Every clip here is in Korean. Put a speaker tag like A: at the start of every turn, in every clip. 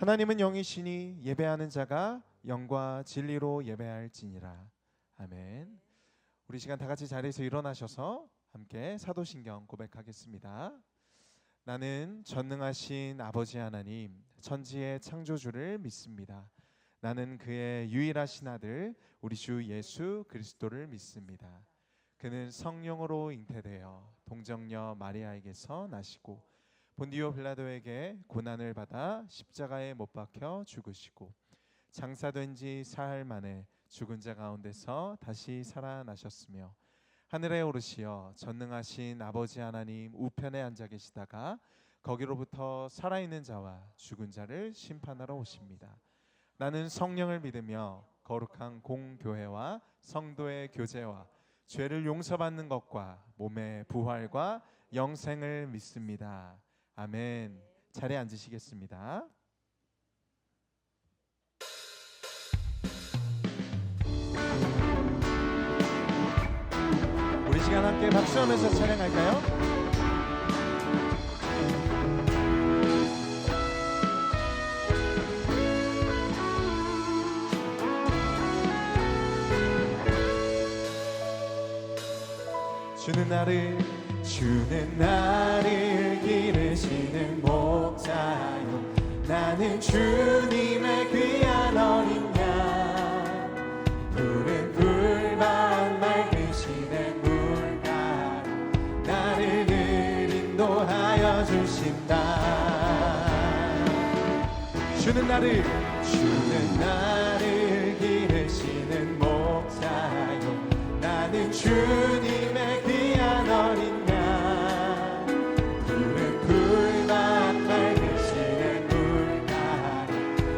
A: 하나님은 영이시니 예배하는 자가 영과 진리로 예배할지니라. 아멘. 우리 시간 다 같이 자리에서 일어나셔서 함께 사도신경 고백하겠습니다. 나는 전능하신 아버지 하나님, 천지의 창조주를 믿습니다. 나는 그의 유일하신 아들 우리 주 예수 그리스도를 믿습니다. 그는 성령으로 잉태되어 동정녀 마리아에게서 나시고 본디오 빌라도에게 고난을 받아 십자가에 못 박혀 죽으시고 장사된 지 사흘 만에 죽은 자 가운데서 다시 살아나셨으며 하늘에 오르시어 전능하신 아버지 하나님 우편에 앉아 계시다가 거기로부터 살아있는 자와 죽은 자를 심판하러 오십니다. 나는 성령을 믿으며 거룩한 공교회와 성도의 교제와 죄를 용서받는 것과 몸의 부활과 영생을 믿습니다. 아멘. 자리에 앉으시겠습니다. 우리 시간 함께 박수하면서 찬양할까요? 주는 나를 기르시는 목자요, 나는 주님의 귀한 어린 양. 푸른 풀밭 맑으시는 물가로 나를 늘 인도하여 주신다. 주는 나를 기르시는 목자요, 나는 주님의 귀한 어린 양. 푸른 풀밭 맑으시는 물가로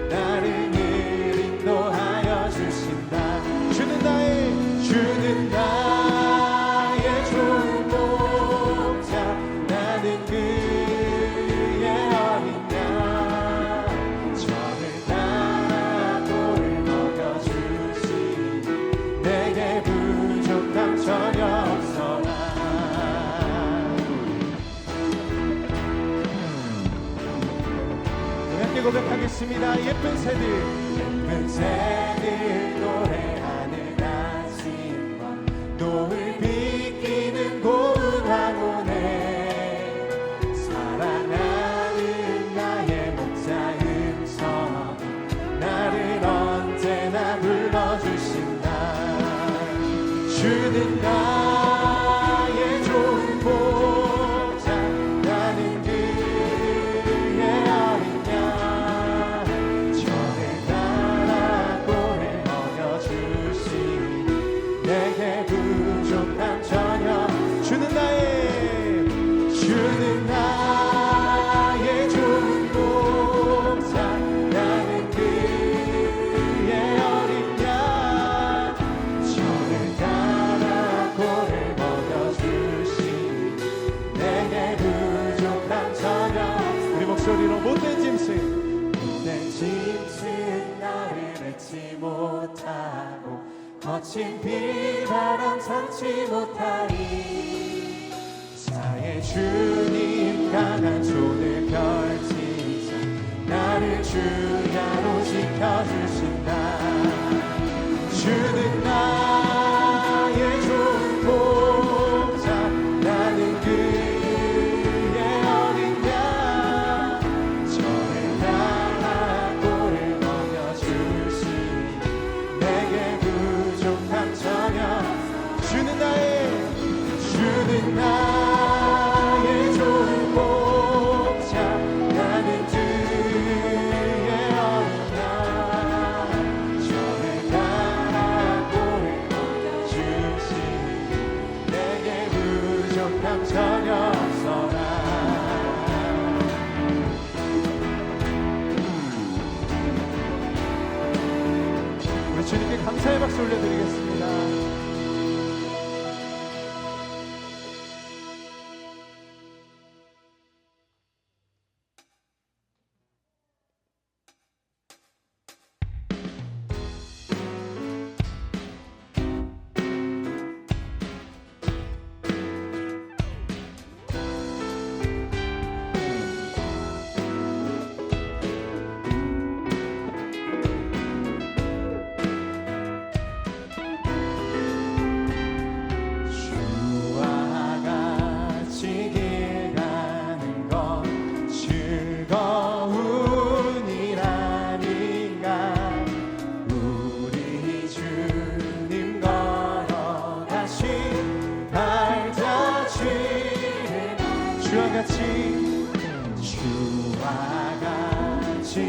A: 나를 늘 인도하여 주신다. 주는 나의 좋은 목자, 나는 그의 어린 양. 저를 따라 꼴을 먹여주시니 내게 부족함 전혀 없어라. 함께 고백하겠습니다. 예쁜 새들 노래하는 아침과 노을 비끼는 고운 황혼에 사랑하는 나의 목자 음성이 나를 언제나 불러주신다. 주는 나의 좋은 목자, 나는 그의 어린 양. 저를 따라 꼴을 먹여주시니 내게 부족함 전혀. 주는 나의 좋은 목자, 나는 그의 어린 양. 저를 따라 꼴을 먹여주시니 내게 부족함 전혀. 우리 목소리로 못된 짐승 나를 맺지 못하고 거친 비바람 참지 못하리. 사의 주님 강한 손을 펼치사 나를 주야로 지켜주신다. 주는 나의 좋은 목자, 나는 그의 어린 양. 저를 따라 꼴을 먹여주시니 내게 부족함 전혀. 주는 나의 좋은 목자, 나는 주의 어린 양. 저를 따라 꼴을 먹여주시니 내게 부족함 전혀 없어라. 우리 주님께 감사의 박수 올려드리겠습니다.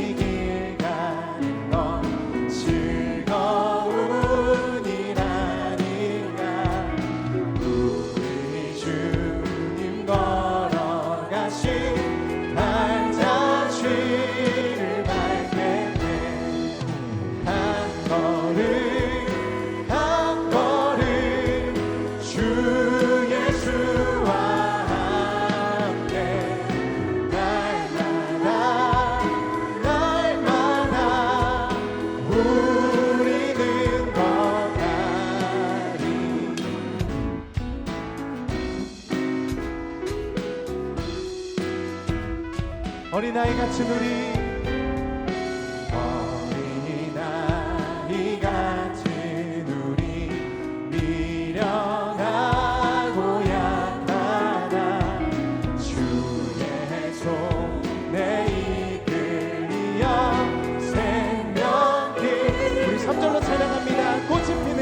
A: 이 길 가는 건 즐거운 일 아닌가. 우리 주님 걸어가신 발자취를 밟겠네. 한 걸음 한 걸음 주 예수와 함께 날마다 날마다 우리는 걷나니. 어린아이 같은 우리, 어린아이 같은 우리, 미련하고 약하나 주의 손에 이끌리어 생명길. 우리 3절로 찬양합니다. 꽃이 피는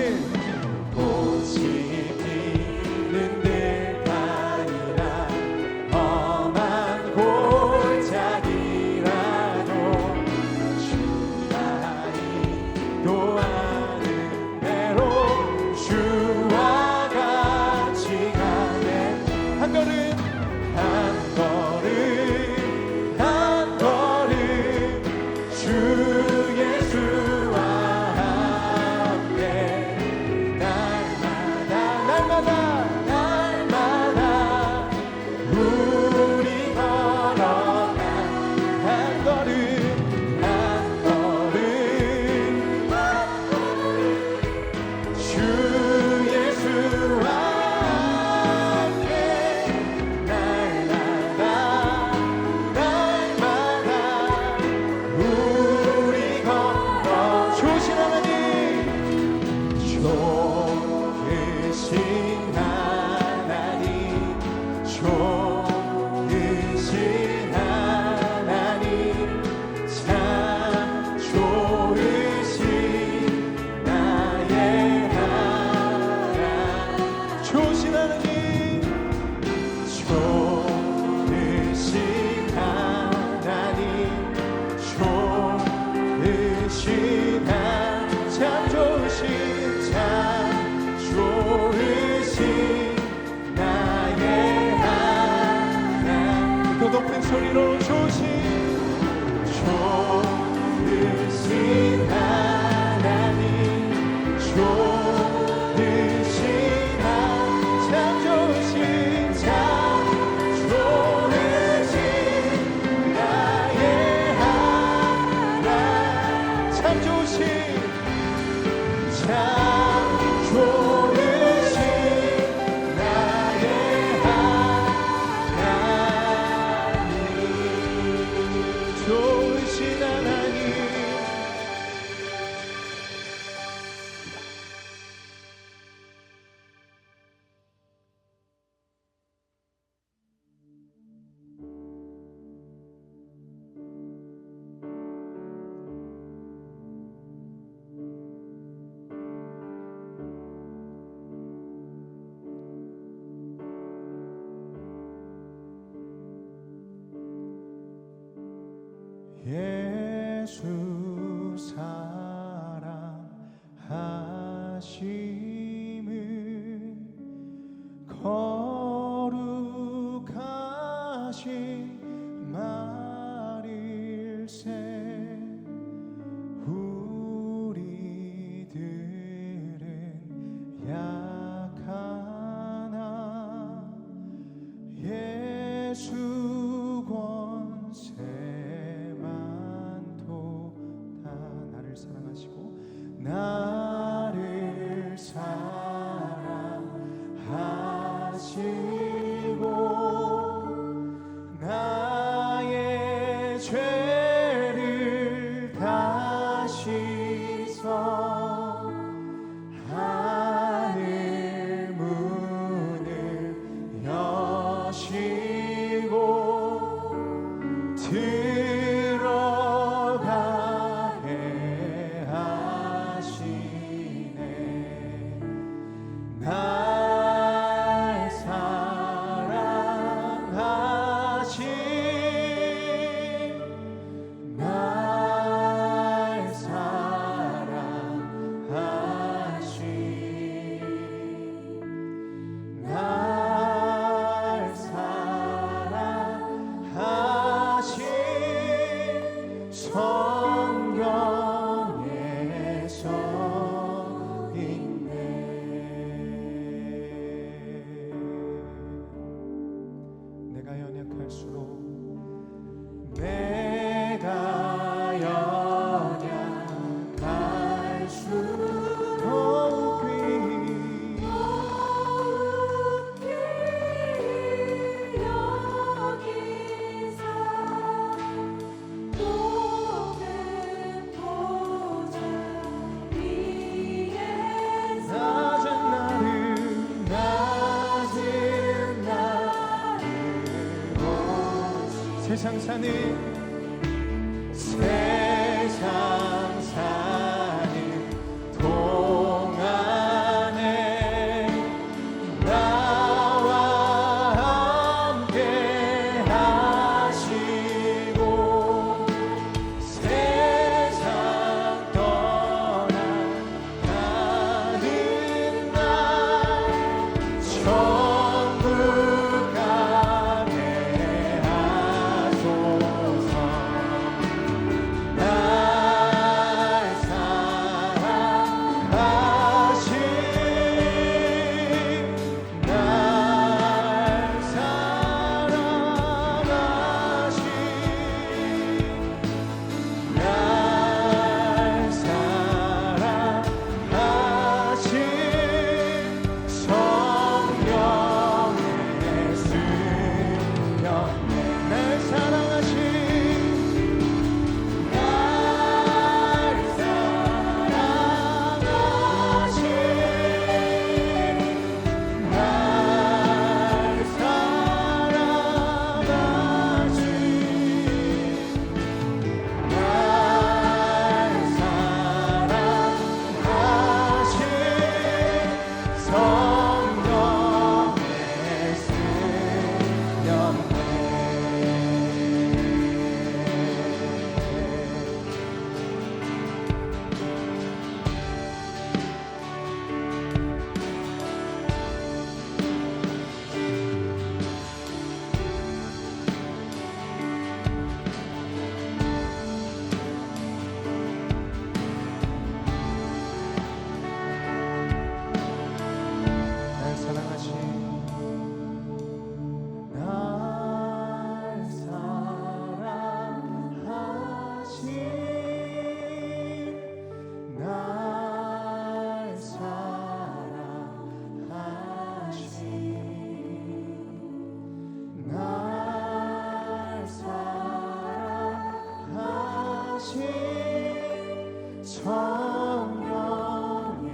A: 들판이나 험한 골짜기라도 주 나이도 아는 대로 주와 같이 가네. 한 걸음 한 걸음 한 걸음 주 예수와 함께 날마다 날마다 날마다 우리 걸어가. 한 걸음 한 걸음 주 예수와 함께 날마다 날마다 우리 걸어. 좋으신 하나님, 좋으신 하나님, 좋으신 하나님, 참 좋으신 나의 하나님. 좋으신 하나님, 좋으신 하나님, 좋으신 참 좋으신 참 좋으신 나의 하나님. 또 높은 소리로 좋으신 하나님, 좋으신 참 좋으신 참 좋으신 나의 하나님. 참 좋으신 참 좋으신 나의 하나님. 좋으신 하나님. 예수 사랑하심은 거룩하신 말일세. 우리들은 약하나 예수 권세만 나를 사랑하시고 나를 사랑하시고 나의 죄를 다 씻어 하늘 문을 여시고 들어가게 하시네. 날 사랑하신 날 세상 사는 동안에 나와 함께 하시고 세상 떠나가는 날 천국 가게 하소서. 날 사랑하신 성령의 수령내 날 사랑하신 성령의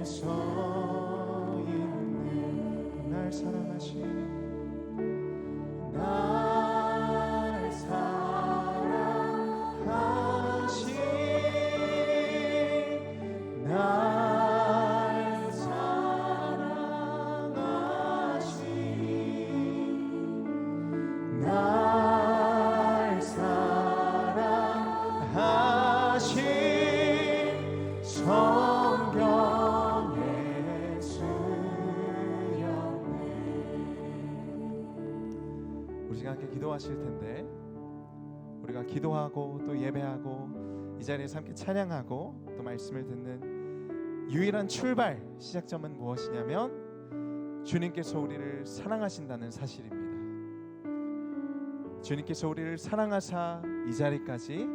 A: 서 있는 날 사랑하신 날 사랑하신 날 사랑하신 날 사랑하신 성령의 수령내. 우리 지금 함께 기도하실 텐데 우리가 기도하고 또 예배하고 이 자리에서 함께 찬양하고 또 말씀을 듣는 유일한 출발 시작점은 무엇이냐면 주님께서 우리를 사랑하신다는 사실입니다. 주님께서 우리를 사랑하사 이 자리까지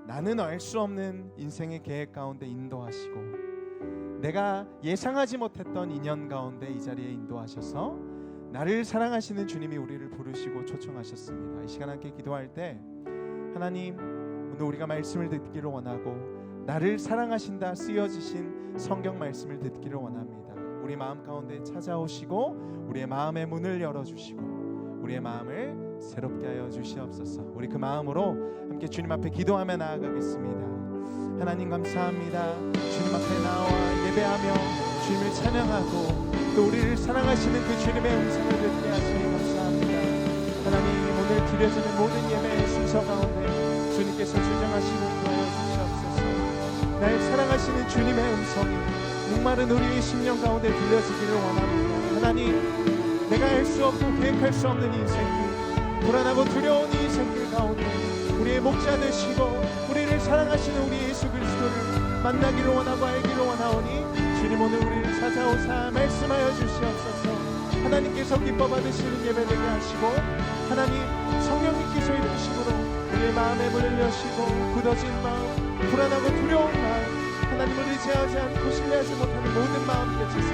A: 나는 알 수 없는 인생의 계획 가운데 인도하시고 내가 예상하지 못했던 인연 가운데 이 자리에 인도하셔서 나를 사랑하시는 주님이 우리를 부르시고 초청하셨습니다. 이 시간 함께 기도할 때 하나님 오늘 우리가 말씀을 듣기를 원하고 나를 사랑하신다 쓰여지신 성경 말씀을 듣기를 원합니다. 우리 마음 가운데 찾아오시고 우리의 마음의 문을 열어주시고 우리의 마음을 새롭게 하여 주시옵소서. 우리 그 마음으로 함께 주님 앞에 기도하며 나아가겠습니다. 하나님 감사합니다. 주님 앞에 나와 예배하며 주님을 찬양하고 또 우리를 사랑하시는 그 주님의 음성을 듣게 하시니 감사합니다. 하나님 오늘 드려지는 모든 예배의 순서 가운데 주님께서 주장하시고 인도하여 주시옵소서. 날 사랑하시는 주님의 음성이 목마른 우리의 심령 가운데 들려지기를 원합니다. 하나님 내가 알 수 없고 계획할 수 없는 인생길 불안하고 두려운 이 생길 가운데 우리의 목자 되시고 우리를 사랑하시는 우리 예수 그리스도를 만나기를 원하고 알기를 원하오니 주님 오늘 우리를 찾아오사 말씀하여 주시옵소서. 하나님께서 기뻐 받으시는 예배되게 하시고 하나님 성령님께서 이루심으로 우리의 마음의 문을 여시고 굳어진 마음 불안하고 두려운 마음 하나님을 의지하지 않고 신뢰하지 못하는 모든 마음 깨치사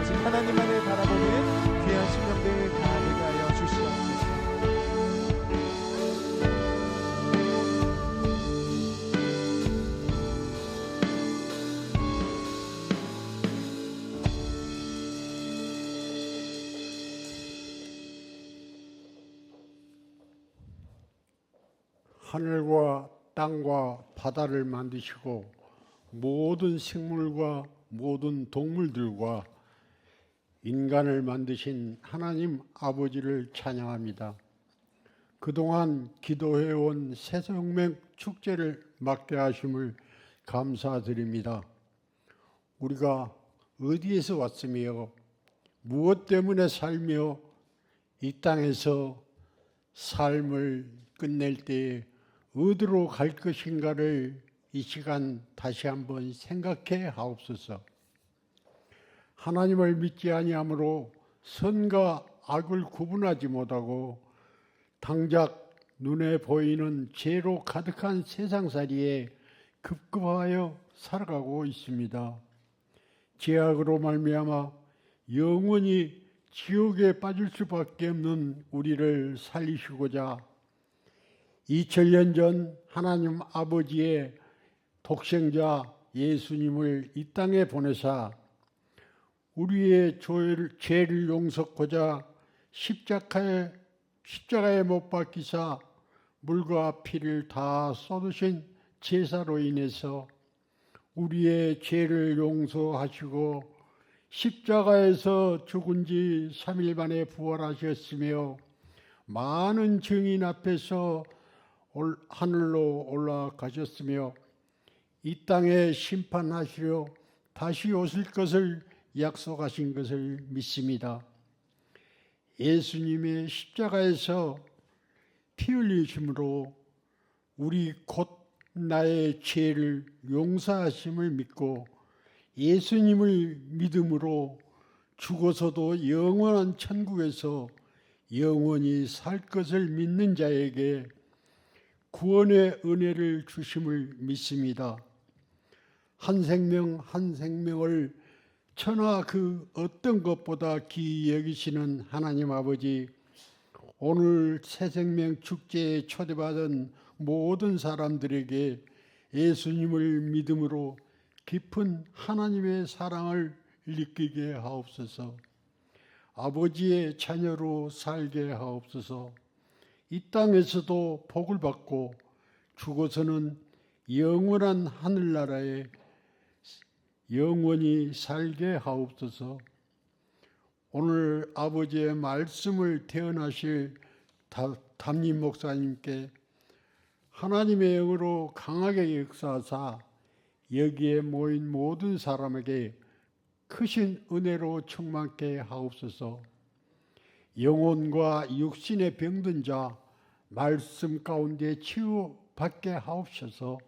A: 오직 하나님만을 바라보는 귀한 심령들 다 되게 하여 주시옵소서.
B: 하늘과 땅과 바다를 만드시고 모든 생물과 모든 동물들과 인간을 만드신 하나님 아버지를 찬양합니다. 그동안 기도해온 새생명 축제를 맡게 하심을 감사드립니다. 우리가 어디에서 왔으며 무엇 때문에 살며 이 땅에서 삶을 끝낼 때 어디로 갈 것인가를 이 시간 다시 한번 생각해 하옵소서. 하나님을 믿지 아니하므로 선과 악을 구분하지 못하고 당장 눈에 보이는 죄로 가득한 세상살이에 급급하여 살아가고 있습니다. 죄악으로 말미암아 영원히 지옥에 빠질 수밖에 없는 우리를 살리시고자 2000년 전 하나님 아버지의 독생자 예수님을 이 땅에 보내사 우리의 죄를 용서하고자 십자가에 못 박히사 물과 피를 다 쏟으신 제사로 인해서 우리의 죄를 용서하시고 십자가에서 죽은 지 3일 만에 부활하셨으며 많은 증인 앞에서 하늘로 올라가셨으며 이 땅에 심판하시려 다시 오실 것을 약속하신 것을 믿습니다. 예수님의 십자가에서 피 흘리심으로 우리 곧 나의 죄를 용서하심을 믿고 예수님을 믿음으로 죽어서도 영원한 천국에서 영원히 살 것을 믿는 자에게 구원의 은혜를 주심을 믿습니다. 한 생명 한 생명을 천하 그 어떤 것보다 귀히 여기시는 하나님 아버지, 오늘 새생명 축제에 초대받은 모든 사람들에게 예수님을 믿음으로 깊은 하나님의 사랑을 느끼게 하옵소서. 아버지의 자녀로 살게 하옵소서. 이 땅에서도 복을 받고 죽어서는 영원한 하늘나라에 영원히 살게 하옵소서. 오늘 아버지의 말씀을 태어나실 담임 목사님께 하나님의 영으로 강하게 역사하사 여기에 모인 모든 사람에게 크신 은혜로 충만케 하옵소서. 영혼과 육신에 병든 자 말씀 가운데 치유받게 하옵소서.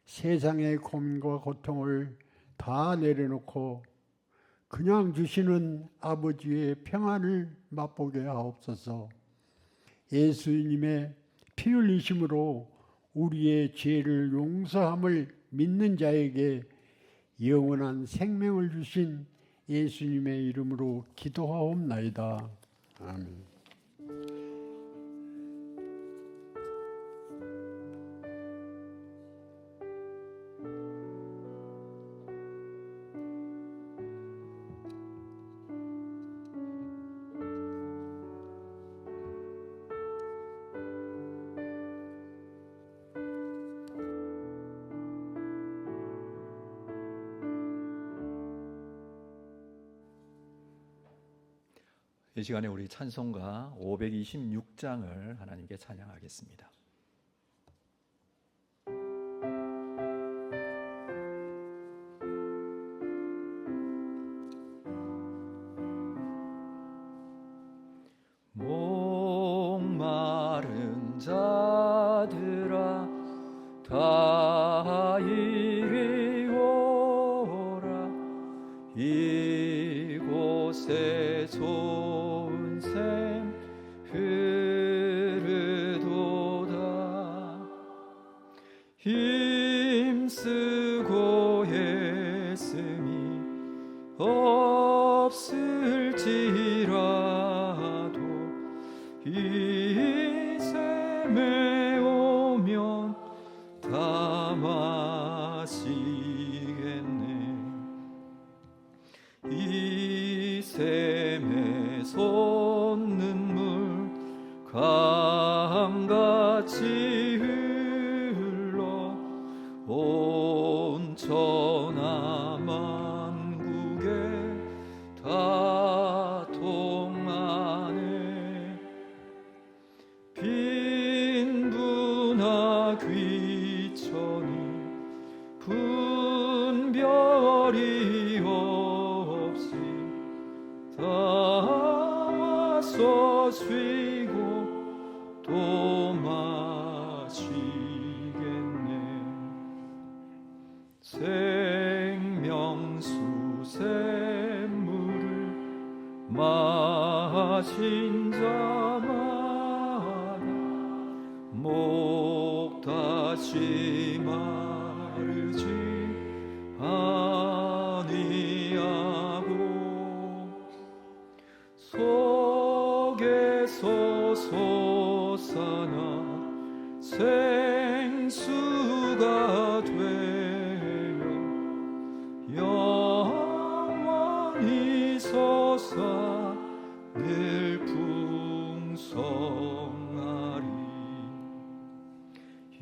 B: 세상의 고민과 고통을 다 내려놓고 그냥 주시는 아버지의 평안을 맛보게 하옵소서. 예수님의 피 흘리심으로 우리의 죄를 용서함을 믿는 자에게 영원한 생명을 주신 예수님의 이름으로 기도하옵나이다. 아멘.
C: 이 시간에 우리 찬송가 526장을 하나님께 찬양하겠습니다. 목마른 자들아 다 이리 오라. 이곳에 좋은 샘 흐르도다. 힘쓰고 애씀이 없을지라도 이 샘에 오면 다 마시겠네. 이 샘에 솟는 물 강같이 서남만국에 다 통하네. 빈부나 귀천이 분별이 없이 다 와서 쉬고 또 마시겠네. 생명수 샘물을 마신 자마다 목 다시 마르지 아니하고 속에서 솟아나 생수가 되어 영원히 솟아 늘 풍성하리.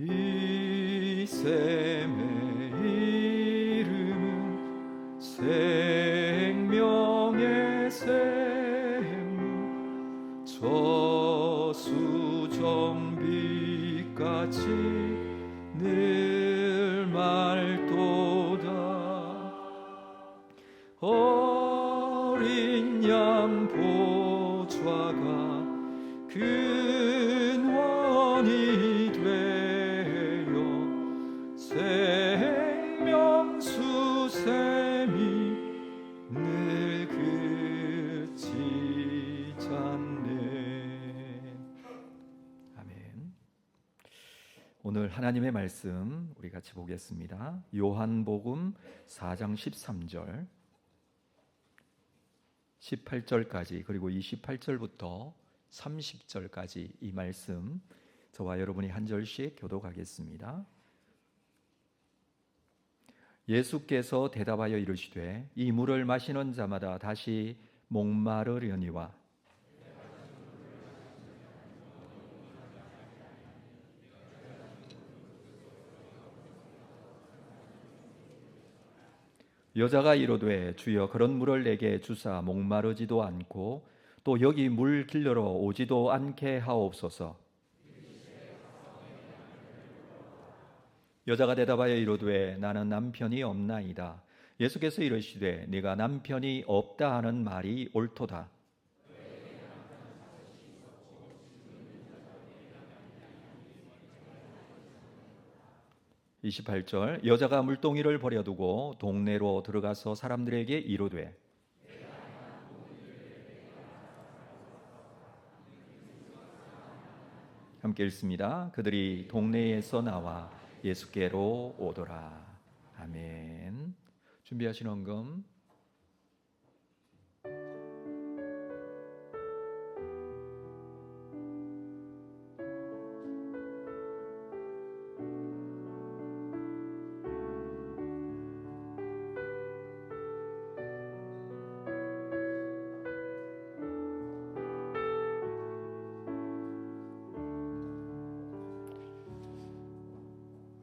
C: 이 샘의 이름은 생명의 샘물, 저수정빛같이 늘 맑도다. 어린 양 보좌가 근원이 되어 생명수 샘이 늘 그치지 않네. 아멘. 오늘 하나님의 말씀 우리 같이 보겠습니다. 요한복음 4장 13절 18절까지 그리고 28절부터 30절까지 이 말씀 저와 여러분이 한 절씩 교독하겠습니다. 예수께서 대답하여 이르시되 이 물을 마시는 자마다 다시 목마르려니와 여자가 이르되 주여 그런 물을 내게 주사 목마르지도 않고 또 여기 물 길러러 오지도 않게 하옵소서. 여자가 대답하여 이르되 나는 남편이 없나이다. 예수께서 이르시되 네가 남편이 없다 하는 말이 옳도다. 28절 여자가 물동이를 버려두고 동네로 들어가서 사람들에게 이르되 함께 읽습니다. 그들이 동네에서 나와 예수께로 오더라. 아멘. 준비하신 헌금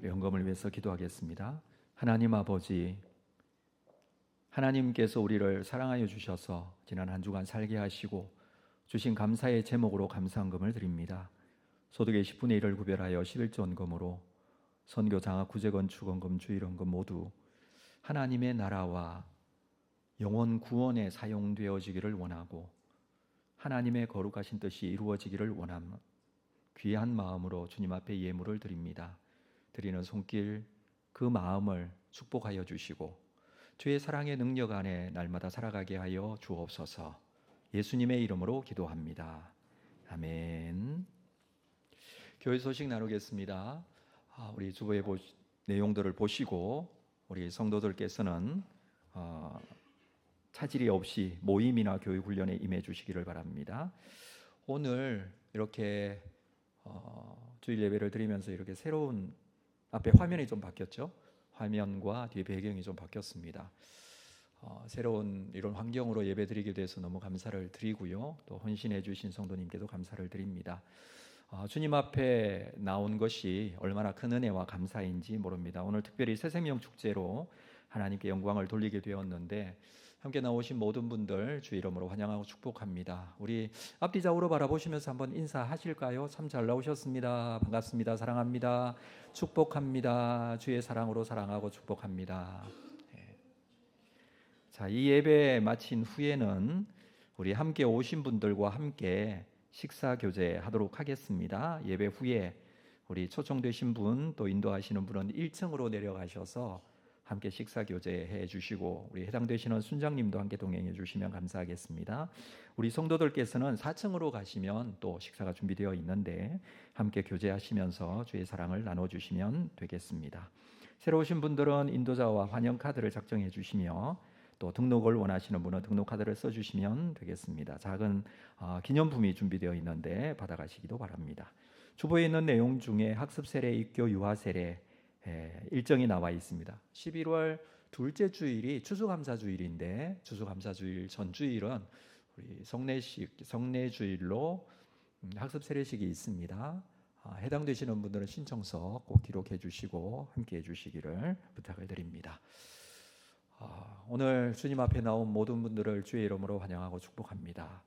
C: 영검을 위해서 기도하겠습니다. 하나님 아버지, 하나님께서 우리를 사랑하여 주셔서 지난 한 주간 살게 하시고 주신 감사의 제목으로 감사헌금을 드립니다. 소득의 10분의 1을 구별하여 11조헌금으로 선교 장학 구제 건축헌금 주일헌금 모두 하나님의 나라와 영혼 구원에 사용되어지기를 원하고 하나님의 거룩하신 뜻이 이루어지기를 원하는 귀한 마음으로 주님 앞에 예물을 드립니다. 드리는 손길 그 마음을 축복하여 주시고 주의 사랑의 능력 안에 날마다 살아가게 하여 주옵소서. 예수님의 이름으로 기도합니다. 아멘. 교회 소식 나누겠습니다. 우리 주보의 내용들을 보시고 우리 성도들께서는 차질이 없이 모임이나 교육 훈련에 임해 주시기를 바랍니다. 오늘 이렇게 주일 예배를 드리면서 이렇게 새로운 앞에 화면이 좀 바뀌었죠. 화면과 뒤에 배경이 좀 바뀌었습니다. 새로운 이런 환경으로 예배 드리게 돼서 너무 감사를 드리고요. 또 헌신해 주신 성도님께도 감사를 드립니다. 주님 앞에 나온 것이 얼마나 큰 은혜와 감사인지 모릅니다. 오늘 특별히 새생명 축제로 하나님께 영광을 돌리게 되었는데 함께 나오신 모든 분들 주 이름으로 환영하고 축복합니다. 우리 앞뒤 좌우로 바라보시면서 한번 인사하실까요? 참 잘 나오셨습니다. 반갑습니다. 사랑합니다. 축복합니다. 주의 사랑으로 사랑하고 축복합니다. 자, 이 예배 마친 후에는 우리 함께 오신 분들과 함께 식사 교제하도록 하겠습니다. 예배 후에 우리 초청되신 분 또 인도하시는 분은 1층으로 내려가셔서 함께 식사 교제해 주시고 우리 해당되시는 순장님도 함께 동행해 주시면 감사하겠습니다. 우리 성도들께서는 4층으로 가시면 또 식사가 준비되어 있는데 함께 교제하시면서 주의 사랑을 나눠주시면 되겠습니다. 새로 오신 분들은 인도자와 환영 카드를 작성해 주시며 또 등록을 원하시는 분은 등록 카드를 써주시면 되겠습니다. 작은 기념품이 준비되어 있는데 받아가시기도 바랍니다. 주보에 있는 내용 중에 학습 세례, 입교, 유아 세례 일정이 나와 있습니다. 11월 둘째 주일이 추수감사주일인데 추수감사주일 전 주일은 우리 성례주일로 학습 세례식이 있습니다. 해당되시는 분들은 신청서 꼭 기록해 주시고 함께 해 주시기를 부탁을 드립니다. 오늘 주님 앞에 나온 모든 분들을 주의 이름으로 환영하고 축복합니다.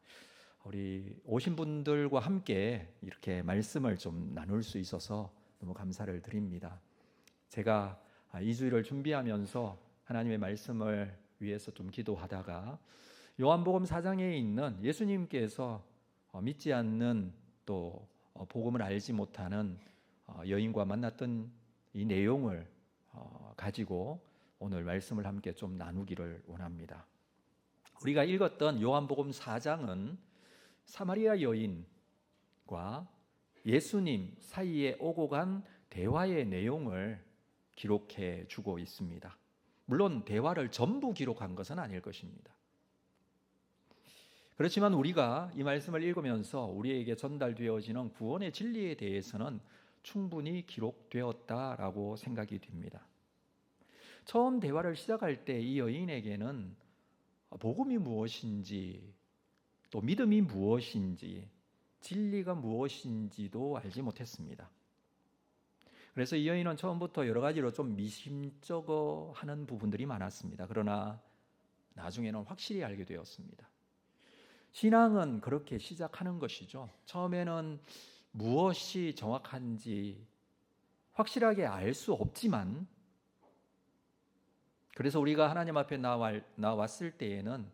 C: 우리 오신 분들과 함께 이렇게 말씀을 좀 나눌 수 있어서 너무 감사를 드립니다. 제가 이 주일을 준비하면서 하나님의 말씀을 위해서 좀 기도하다가 요한복음 4장에 있는 예수님께서 믿지 않는 또 복음을 알지 못하는 여인과 만났던 이 내용을 가지고 오늘 말씀을 함께 좀 나누기를 원합니다. 우리가 읽었던 요한복음 4장은 사마리아 여인과 예수님 사이에 오고 간 대화의 내용을 기록해 주고 있습니다. 물론 대화를 전부 기록한 것은 아닐 것입니다. 그렇지만 우리가 이 말씀을 읽으면서 우리에게 전달되어지는 구원의 진리에 대해서는 충분히 기록되었다라고 생각이 됩니다. 처음 대화를 시작할 때 이 여인에게는 복음이 무엇인지 또 믿음이 무엇인지 진리가 무엇인지도 알지 못했습니다. 그래서 이 여인은 처음부터 여러 가지로 좀 미심쩍어 하는 부분들이 많았습니다. 그러나 나중에는 확실히 알게 되었습니다. 신앙은 그렇게 시작하는 것이죠. 처음에는 무엇이 정확한지 확실하게 알 수 없지만 그래서 우리가 하나님 앞에 나왔을 때에는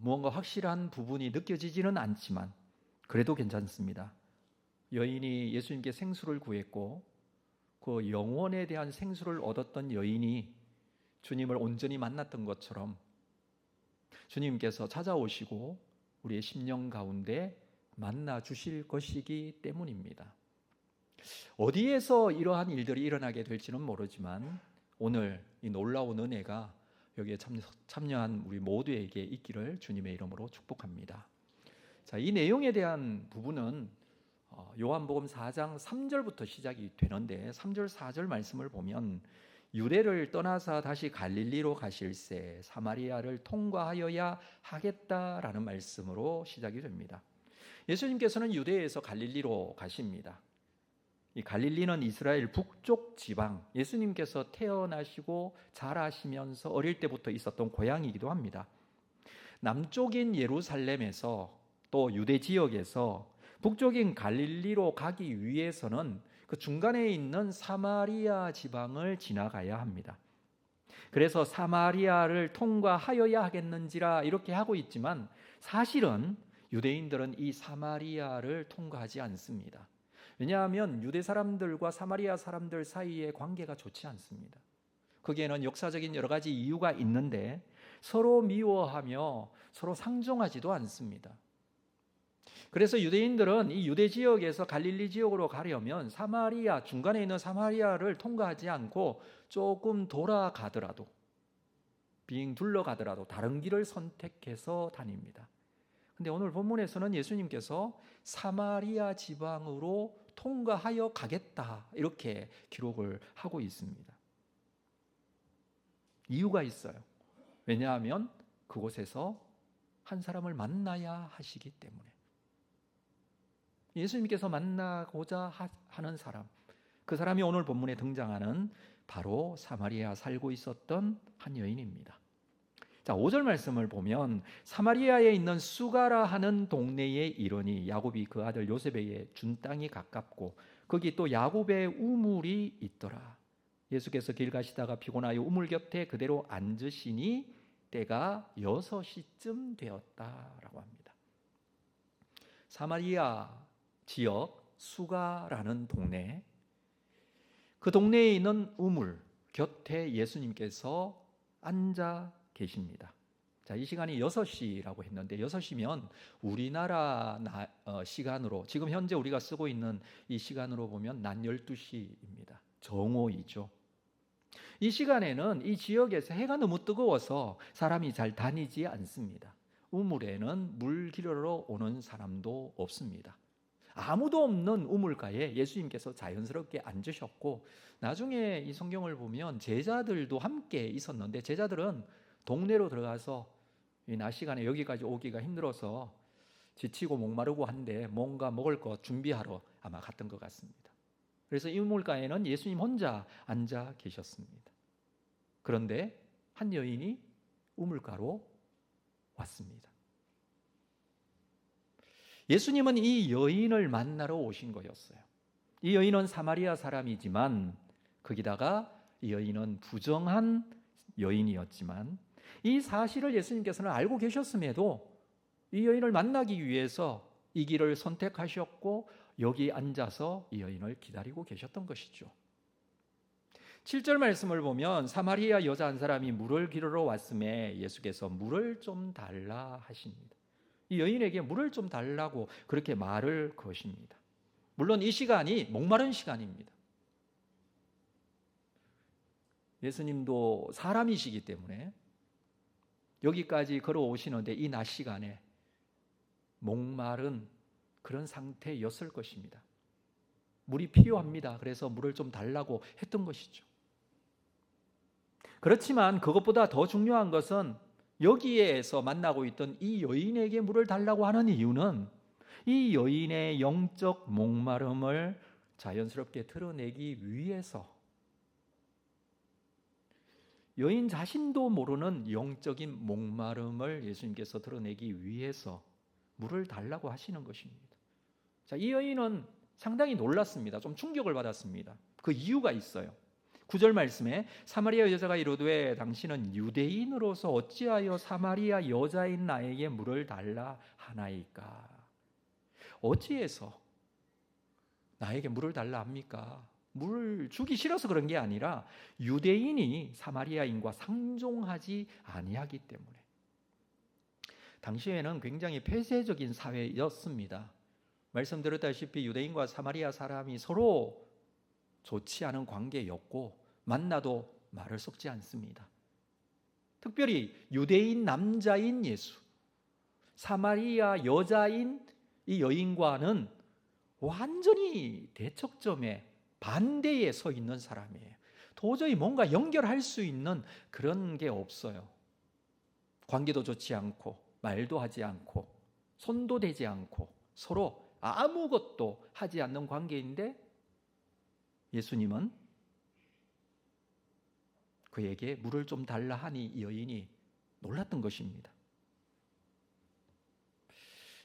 C: 무언가 확실한 부분이 느껴지지는 않지만 그래도 괜찮습니다. 여인이 예수님께 생수를 구했고 그 영원에 대한 생수를 얻었던 여인이 주님을 온전히 만났던 것처럼 주님께서 찾아오시고 우리의 심령 가운데 만나 주실 것이기 때문입니다. 어디에서 이러한 일들이 일어나게 될지는 모르지만 오늘 이 놀라운 은혜가 여기에 참여한 우리 모두에게 있기를 주님의 이름으로 축복합니다. 자, 이 내용에 대한 부분은 요한복음 4장 3절부터 시작이 되는데 3절 4절 말씀을 보면 유대를 떠나서 다시 갈릴리로 가실새 사마리아를 통과하여야 하겠다라는 말씀으로 시작이 됩니다. 예수님께서는 유대에서 갈릴리로 가십니다. 이 갈릴리는 이스라엘 북쪽 지방, 예수님께서 태어나시고 자라시면서 어릴 때부터 있었던 고향이기도 합니다. 남쪽인 예루살렘에서 또 유대 지역에서 북쪽인 갈릴리로 가기 위해서는 그 중간에 있는 사마리아 지방을 지나가야 합니다. 그래서 사마리아를 통과하여야 하겠는지라 이렇게 하고 있지만 사실은 유대인들은 이 사마리아를 통과하지 않습니다. 왜냐하면 유대 사람들과 사마리아 사람들 사이의 관계가 좋지 않습니다. 거기에는 역사적인 여러 가지 이유가 있는데 서로 미워하며 서로 상종하지도 않습니다. 그래서 유대인들은 이 유대 지역에서 갈릴리 지역으로 가려면 사마리아, 중간에 있는 사마리아를 통과하지 않고 조금 돌아가더라도 빙 둘러가더라도 다른 길을 선택해서 다닙니다. 근데 오늘 본문에서는 예수님께서 사마리아 지방으로 통과하여 가겠다 이렇게 기록을 하고 있습니다. 이유가 있어요. 왜냐하면 그곳에서 한 사람을 만나야 하시기 때문에. 예수님께서 만나고자 하는 사람, 그 사람이 오늘 본문에 등장하는 바로 사마리아 살고 있었던 한 여인입니다. 자, 5절 말씀을 보면 사마리아에 있는 수가라 하는 동네에 이르니 야곱이 그 아들 요셉에게 준 땅이 가깝고 거기 또 야곱의 우물이 있더라. 예수께서 길 가시다가 피곤하여 우물 곁에 그대로 앉으시니 때가 6시쯤 되었다라고 합니다. 사마리아 지역 수가라는 동네, 그 동네에 있는 우물 곁에 예수님께서 앉아 계십니다. 자, 이 시간이 6시라고 했는데 6시면 우리나라 시간으로 지금 현재 우리가 쓰고 있는 이 시간으로 보면 낮 12시입니다. 정오이죠. 이 시간에는 이 지역에서 해가 너무 뜨거워서 사람이 잘 다니지 않습니다. 우물에는 물 기르러 오는 사람도 없습니다. 아무도 없는 우물가에 예수님께서 자연스럽게 앉으셨고, 나중에 이 성경을 보면 제자들도 함께 있었는데 제자들은 동네로 들어가서 이 낮 시간에 여기까지 오기가 힘들어서 지치고 목마르고 한데 뭔가 먹을 것 준비하러 아마 갔던 것 같습니다. 그래서 이 우물가에는 예수님 혼자 앉아 계셨습니다. 그런데 한 여인이 우물가로 왔습니다. 예수님은 이 여인을 만나러 오신 거였어요. 이 여인은 사마리아 사람이지만 거기다가 이 여인은 부정한 여인이었지만 이 사실을 예수님께서는 알고 계셨음에도 이 여인을 만나기 위해서 이 길을 선택하셨고 여기 앉아서 이 여인을 기다리고 계셨던 것이죠. 7절 말씀을 보면 사마리아 여자 한 사람이 물을 기르러 왔음에 예수께서 물을 좀 달라 하십니다. 이 여인에게 물을 좀 달라고 그렇게 말을 거십니다. 물론 이 시간이 목마른 시간입니다. 예수님도 사람이시기 때문에 여기까지 걸어오시는데 이 낮 시간에 목마른 그런 상태였을 것입니다. 물이 필요합니다. 그래서 물을 좀 달라고 했던 것이죠. 그렇지만 그것보다 더 중요한 것은 여기에서 만나고 있던 이 여인에게 물을 달라고 하는 이유는 이 여인의 영적 목마름을 자연스럽게 드러내기 위해서, 여인 자신도 모르는 영적인 목마름을 예수님께서 드러내기 위해서 물을 달라고 하시는 것입니다. 자, 이 여인은 상당히 놀랐습니다. 좀 충격을 받았습니다. 그 이유가 있어요. 9절 말씀에 사마리아 여자가 이르되 당신은 유대인으로서 어찌하여 사마리아 여자인 나에게 물을 달라 하나이까? 어찌해서 나에게 물을 달라 합니까? 물을 주기 싫어서 그런 게 아니라 유대인이 사마리아인과 상종하지 아니하기 때문에. 당시에는 굉장히 폐쇄적인 사회였습니다. 말씀드렸다시피 유대인과 사마리아 사람이 서로 좋지 않은 관계였고 만나도 말을 섞지 않습니다. 특별히 유대인 남자인 예수, 사마리아 여자인 이 여인과는 완전히 대척점에 반대에 서 있는 사람이에요. 도저히 뭔가 연결할 수 있는 그런 게 없어요. 관계도 좋지 않고 말도 하지 않고 손도 대지 않고 서로 아무것도 하지 않는 관계인데 예수님은 그에게 물을 좀 달라 하니 이 여인이 놀랐던 것입니다.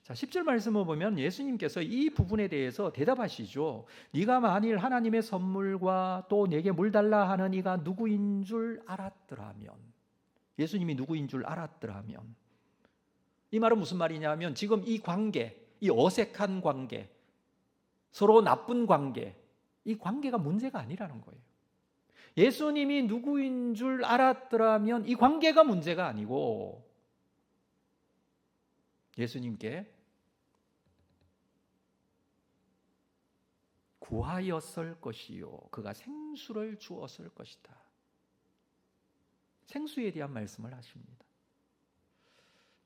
C: 자, 10절 말씀을 보면 예수님께서 이 부분에 대해서 대답하시죠. 네가 만일 하나님의 선물과 또 내게 물 달라 하는 이가 누구인 줄 알았더라면, 예수님이 누구인 줄 알았더라면, 이 말은 무슨 말이냐면 지금 이 관계, 이 어색한 관계, 서로 나쁜 관계, 이 관계가 문제가 아니라는 거예요. 예수님이 누구인 줄 알았더라면 이 관계가 문제가 아니고 예수님께 구하였을 것이요 그가 생수를 주었을 것이다. 생수에 대한 말씀을 하십니다.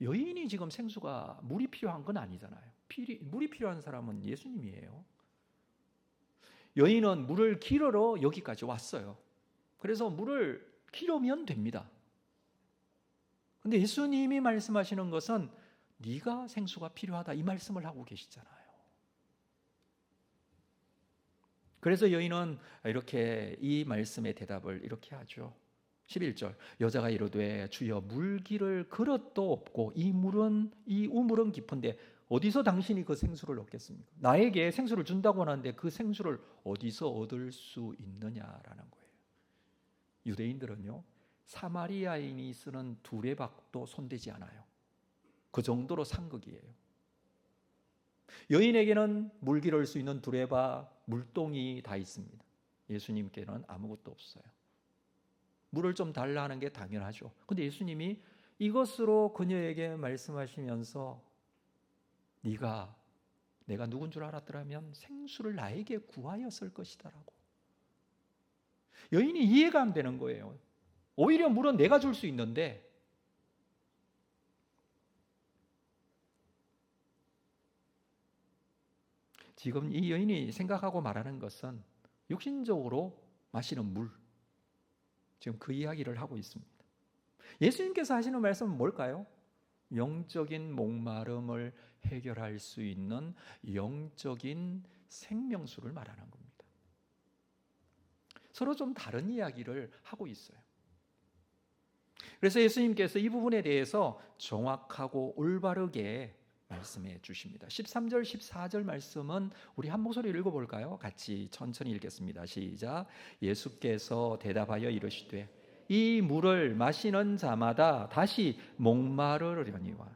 C: 여인이 지금 생수가 물이 필요한 건 아니잖아요. 물이 필요한 사람은 예수님이에요. 여인은 물을 기르러 여기까지 왔어요. 그래서 물을 기르면 됩니다. 그런데 예수님이 말씀하시는 것은 네가 생수가 필요하다 이 말씀을 하고 계시잖아요. 그래서 여인은 이렇게 이 말씀의 대답을 이렇게 하죠. 11절 여자가 이르되 주여 물기를 그릇도 없고 이 우물은 깊은데 어디서 당신이 그 생수를 얻겠습니까? 나에게 생수를 준다고 하는데 그 생수를 어디서 얻을 수 있느냐라는 거예요. 유대인들은요 사마리아인이 쓰는 두레박도 손대지 않아요. 그 정도로 상극이에요. 여인에게는 물기를 얻을 수 있는 두레박, 물동이 다 있습니다. 예수님께는 아무것도 없어요. 물을 좀 달라 하는 게 당연하죠. 근데 예수님이 이것으로 그녀에게 말씀하시면서 내가 누군 줄 알았더라면 생수를 나에게 구하였을 것이다라고. 여인이 이해가 안 되는 거예요. 오히려 물은 내가 줄 수 있는데 지금 이 여인이 생각하고 말하는 것은 육신적으로 마시는 물, 지금 그 이야기를 하고 있습니다. 예수님께서 하시는 말씀은 뭘까요? 영적인 목마름을 해결할 수 있는 영적인 생명수를 말하는 겁니다. 서로 좀 다른 이야기를 하고 있어요. 그래서 예수님께서 이 부분에 대해서 정확하고 올바르게 말씀해 주십니다. 13절, 14절 말씀은 우리 한 목소리로 읽어볼까요? 같이 천천히 읽겠습니다. 시작. 예수께서 대답하여 이르시되 이 물을 마시는 자마다 다시 목마르려니와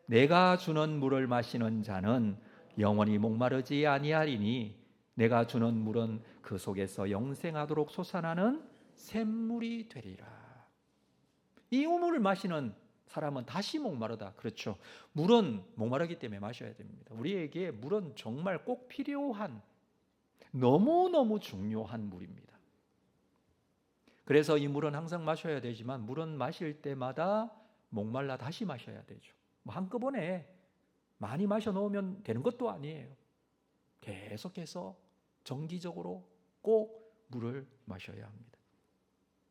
C: 내가 주는 물을 마시는 자는 영원히 목마르지 아니하리니 내가 주는 물은 그 속에서 영생하도록 솟아나는 샘물이 되리라. 이 우물을 마시는 사람은 다시 목마르다. 그렇죠. 물은 목마르기 때문에 마셔야 됩니다. 우리에게 물은 정말 꼭 필요한, 너무너무 중요한 물입니다. 그래서 이 물은 항상 마셔야 되지만 물은 마실 때마다 목말라 다시 마셔야 되죠. 한꺼번에 많이 마셔 놓으면 되는 것도 아니에요. 계속해서 정기적으로 꼭 물을 마셔야 합니다.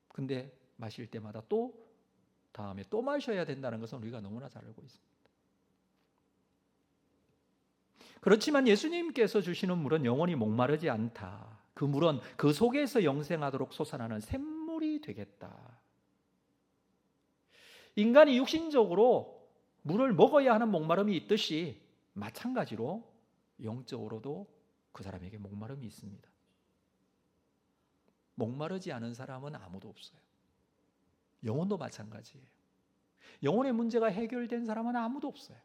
C: 근데 마실 때마다 또 다음에 또 마셔야 된다는 것은 우리가 너무나 잘 알고 있습니다. 그렇지만 예수님께서 주시는 물은 영원히 목마르지 않다. 그 물은 그 속에서 영생하도록 솟아나는 샘물이 되겠다. 인간이 육신적으로 물을 먹어야 하는 목마름이 있듯이 마찬가지로 영적으로도 그 사람에게 목마름이 있습니다. 목마르지 않은 사람은 아무도 없어요. 영혼도 마찬가지예요. 영혼의 문제가 해결된 사람은 아무도 없어요.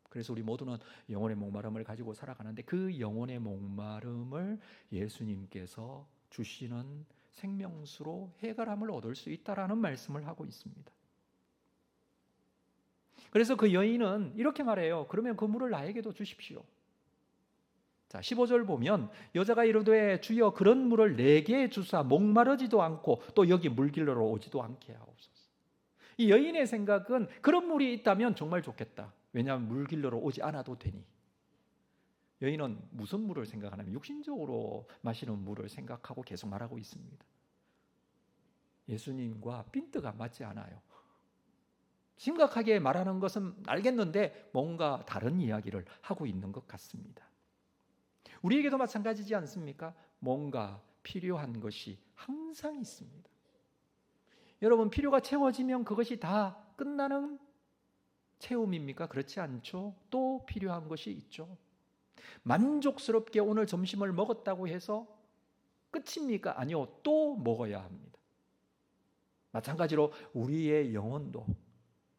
C: 그래서 우리 모두는 영혼의 목마름을 가지고 살아가는데 그 영혼의 목마름을 예수님께서 주시는 생명수로 해결함을 얻을 수 있다라는 말씀을 하고 있습니다. 그래서 그 여인은 이렇게 말해요. 그러면 그 물을 나에게도 주십시오. 자, 15절 보면 여자가 이르되 주여 그런 물을 내게 주사 목마르지도 않고 또 여기 물길로 오지도 않게 하옵소서. 이 여인의 생각은 그런 물이 있다면 정말 좋겠다. 왜냐하면 물길로 오지 않아도 되니. 여인은 무슨 물을 생각하냐면 육신적으로 마시는 물을 생각하고 계속 말하고 있습니다. 예수님과 핀트가 맞지 않아요. 심각하게 말하는 것은 알겠는데 뭔가 다른 이야기를 하고 있는 것 같습니다. 우리에게도 마찬가지지 않습니까? 뭔가 필요한 것이 항상 있습니다. 여러분, 필요가 채워지면 그것이 다 끝나는 체험입니까? 그렇지 않죠. 또 필요한 것이 있죠. 만족스럽게 오늘 점심을 먹었다고 해서 끝입니까? 아니요. 또 먹어야 합니다. 마찬가지로 우리의 영혼도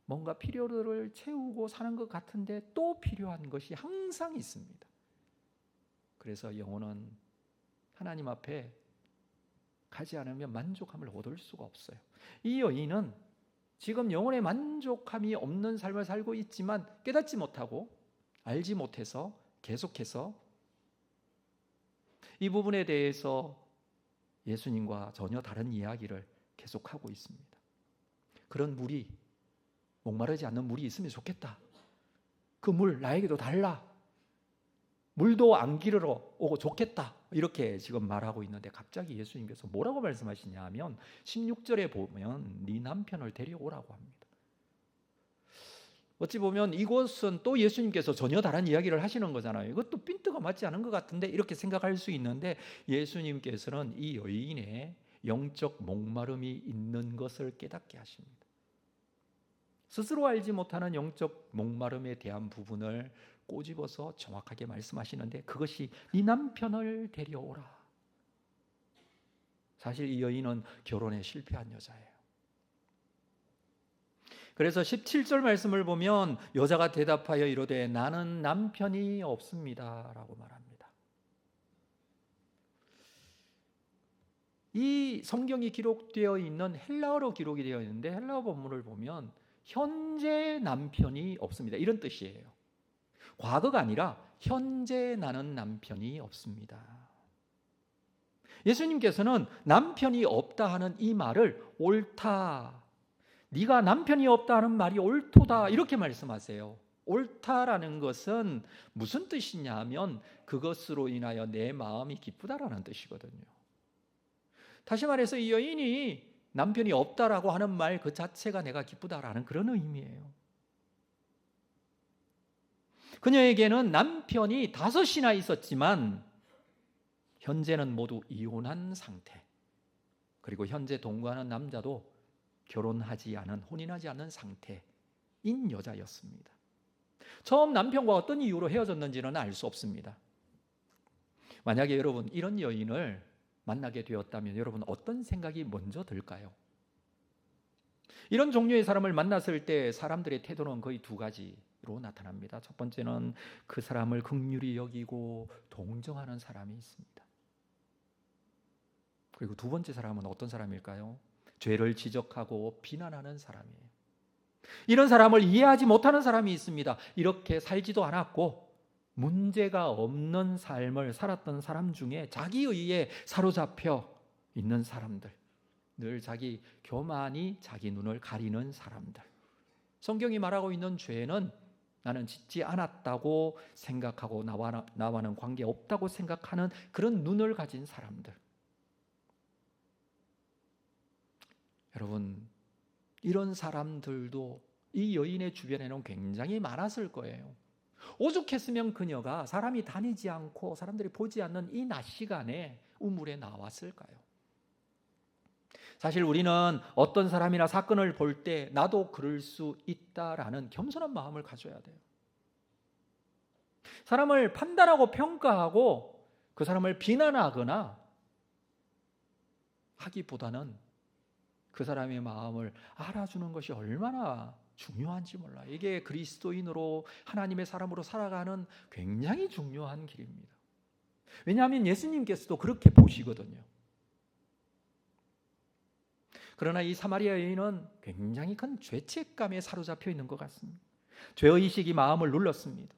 C: 뭔가 필요를 채우고 사는 것 같은데 또 필요한 것이 항상 있습니다. 그래서 영혼은 하나님 앞에 가지 않으면 만족함을 얻을 수가 없어요. 이 여인은 지금 영혼의 만족함이 없는 삶을 살고 있지만 깨닫지 못하고 알지 못해서 계속해서 이 부분에 대해서 예수님과 전혀 다른 이야기를 계속하고 있습니다. 그런 물이, 목마르지 않는 물이 있으면 좋겠다. 그 물 나에게도 달라. 물도 안 기르러 오고 좋겠다. 이렇게 지금 말하고 있는데 갑자기 예수님께서 뭐라고 말씀하시냐 하면 16절에 보면 네 남편을 데려오라고 합니다. 어찌 보면 이것은 또 예수님께서 전혀 다른 이야기를 하시는 거잖아요. 이것도 핀트가 맞지 않은 것 같은데 이렇게 생각할 수 있는데 예수님께서는 이 여인의 영적 목마름이 있는 것을 깨닫게 하십니다. 스스로 알지 못하는 영적 목마름에 대한 부분을 꼬집어서 정확하게 말씀하시는데 그것이 네 남편을 데려오라. 사실 이 여인은 결혼에 실패한 여자예요. 그래서 17절 말씀을 보면 여자가 대답하여 이르되 나는 남편이 없습니다 라고 말합니다. 이 성경이 기록되어 있는 헬라어로 기록이 되어 있는데 헬라어 본문을 보면 현재 남편이 없습니다 이런 뜻이에요. 과거가 아니라 현재 나는 남편이 없습니다. 예수님께서는 남편이 없다 하는 이 말을 옳다, 네가 남편이 없다 하는 말이 옳도다 이렇게 말씀하세요. 옳다라는 것은 무슨 뜻이냐 하면 그것으로 인하여 내 마음이 기쁘다라는 뜻이거든요. 다시 말해서 이 여인이 남편이 없다라고 하는 말 그 자체가 내가 기쁘다라는 그런 의미예요. 그녀에게는 남편이 5이나 있었지만 현재는 모두 이혼한 상태, 그리고 현재 동거하는 남자도 결혼하지 않은, 혼인하지 않은 상태인 여자였습니다. 처음 남편과 어떤 이유로 헤어졌는지는 알 수 없습니다. 만약에 여러분 이런 여인을 만나게 되었다면 여러분 어떤 생각이 먼저 들까요? 이런 종류의 사람을 만났을 때 사람들의 태도는 거의 2가지로 나타납니다. 첫 번째는 그 사람을 긍휼히 여기고 동정하는 사람이 있습니다. 그리고 2번째 사람은 어떤 사람일까요? 죄를 지적하고 비난하는 사람이에요. 이런 사람을 이해하지 못하는 사람이 있습니다. 이렇게 살지도 않았고 문제가 없는 삶을 살았던 사람 중에 자기의에 사로잡혀 있는 사람들, 늘 자기 교만이 자기 눈을 가리는 사람들. 성경이 말하고 있는 죄는 나는 짓지 않았다고 생각하고 나와는 관계없다고 생각하는 그런 눈을 가진 사람들. 여러분, 이런 사람들도 이 여인의 주변에는 굉장히 많았을 거예요. 오죽했으면 그녀가 사람이 다니지 않고 사람들이 보지 않는 이 낮 시간에 우물에 나왔을까요? 사실 우리는 어떤 사람이나 사건을 볼 때 나도 그럴 수 있다라는 겸손한 마음을 가져야 돼요. 사람을 판단하고 평가하고 그 사람을 비난하거나 하기보다는 그 사람의 마음을 알아주는 것이 얼마나 중요한지 몰라요. 이게 그리스도인으로 하나님의 사람으로 살아가는 굉장히 중요한 길입니다. 왜냐하면 예수님께서도 그렇게 보시거든요. 그러나 이 사마리아 여인은 굉장히 큰 죄책감에 사로잡혀 있는 것 같습니다. 죄의식이 마음을 눌렀습니다.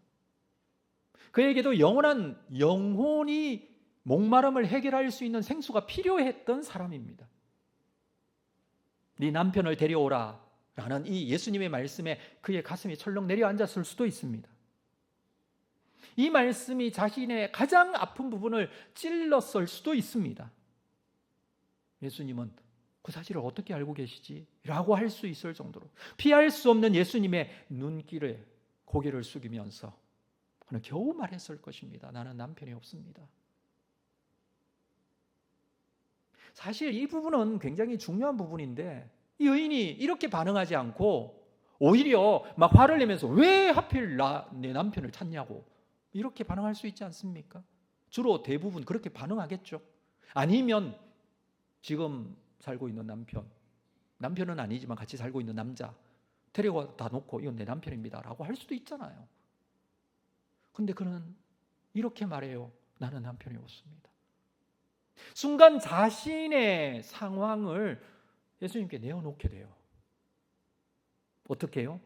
C: 그에게도 영혼이 목마름을 해결할 수 있는 생수가 필요했던 사람입니다. 네 남편을 데려오라 라는 이 예수님의 말씀에 그의 가슴이 철렁 내려앉았을 수도 있습니다. 이 말씀이 자신의 가장 아픈 부분을 찔렀을 수도 있습니다. 예수님은 그 사실을 어떻게 알고 계시지? 라고 할 수 있을 정도로 피할 수 없는 예수님의 눈길에 고개를 숙이면서 그는 겨우 말했을 것입니다. 나는 남편이 없습니다. 사실 이 부분은 굉장히 중요한 부분인데 이 여인이 이렇게 반응하지 않고 오히려 막 화를 내면서 왜 하필 내 남편을 찾냐고 이렇게 반응할 수 있지 않습니까? 주로 대부분 그렇게 반응하겠죠. 아니면 지금 살고 있는 남편은 아니지만 같이 살고 있는 남자 데려다 놓고 이건 내 남편입니다 라고 할 수도 있잖아요. 근데 그는 이렇게 말해요. 나는 남편이 없습니다. 순간 자신의 상황을 예수님께 내어놓게 돼요. 어떻게 해요?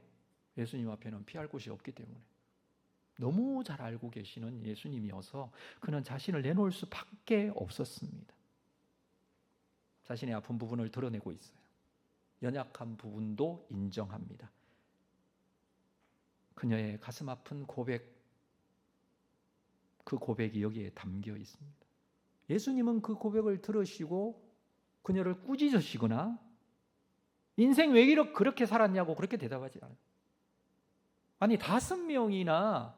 C: 예수님 앞에는 피할 곳이 없기 때문에. 너무 잘 알고 계시는 예수님이어서 그는 자신을 내놓을 수밖에 없었습니다. 자신의 아픈 부분을 드러내고 있어요. 연약한 부분도 인정합니다. 그녀의 가슴 아픈 고백, 그 고백이 여기에 담겨 있습니다. 예수님은 그 고백을 들으시고 그녀를 꾸짖으시거나 인생 왜 그렇게 살았냐고 그렇게 대답하지 않아요. 아니 5명이나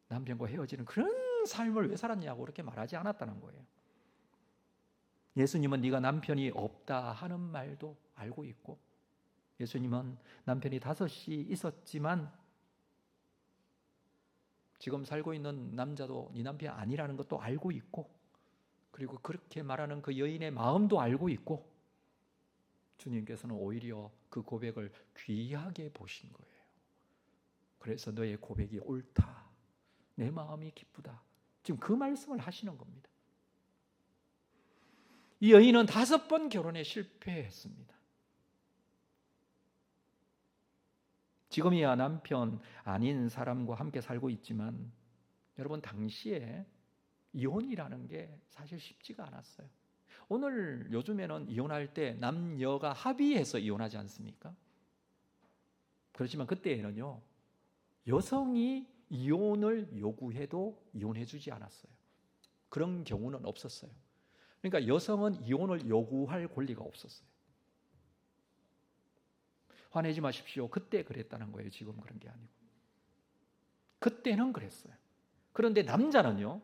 C: 남편과 헤어지는 그런 삶을 왜 살았냐고 그렇게 말하지 않았다는 거예요. 예수님은 네가 남편이 없다 하는 말도 알고 있고, 예수님은 남편이 5이 있었지만 지금 살고 있는 남자도 네 남편이 아니라는 것도 알고 있고, 그리고 그렇게 말하는 그 여인의 마음도 알고 있고, 주님께서는 오히려 그 고백을 귀하게 보신 거예요. 그래서 너의 고백이 옳다, 내 마음이 기쁘다, 지금 그 말씀을 하시는 겁니다. 이 여인은 5번 결혼에 실패했습니다. 지금이야 남편 아닌 사람과 함께 살고 있지만, 여러분 당시에 이혼이라는 게 사실 쉽지가 않았어요. 오늘 요즘에는 이혼할 때 남녀가 합의해서 이혼하지 않습니까? 그렇지만 그때에는요, 여성이 이혼을 요구해도 이혼해 주지 않았어요. 그런 경우는 없었어요. 그러니까 여성은 이혼을 요구할 권리가 없었어요. 화내지 마십시오. 그때 그랬다는 거예요. 지금 그런 게 아니고. 그때는 그랬어요. 그런데 남자는요,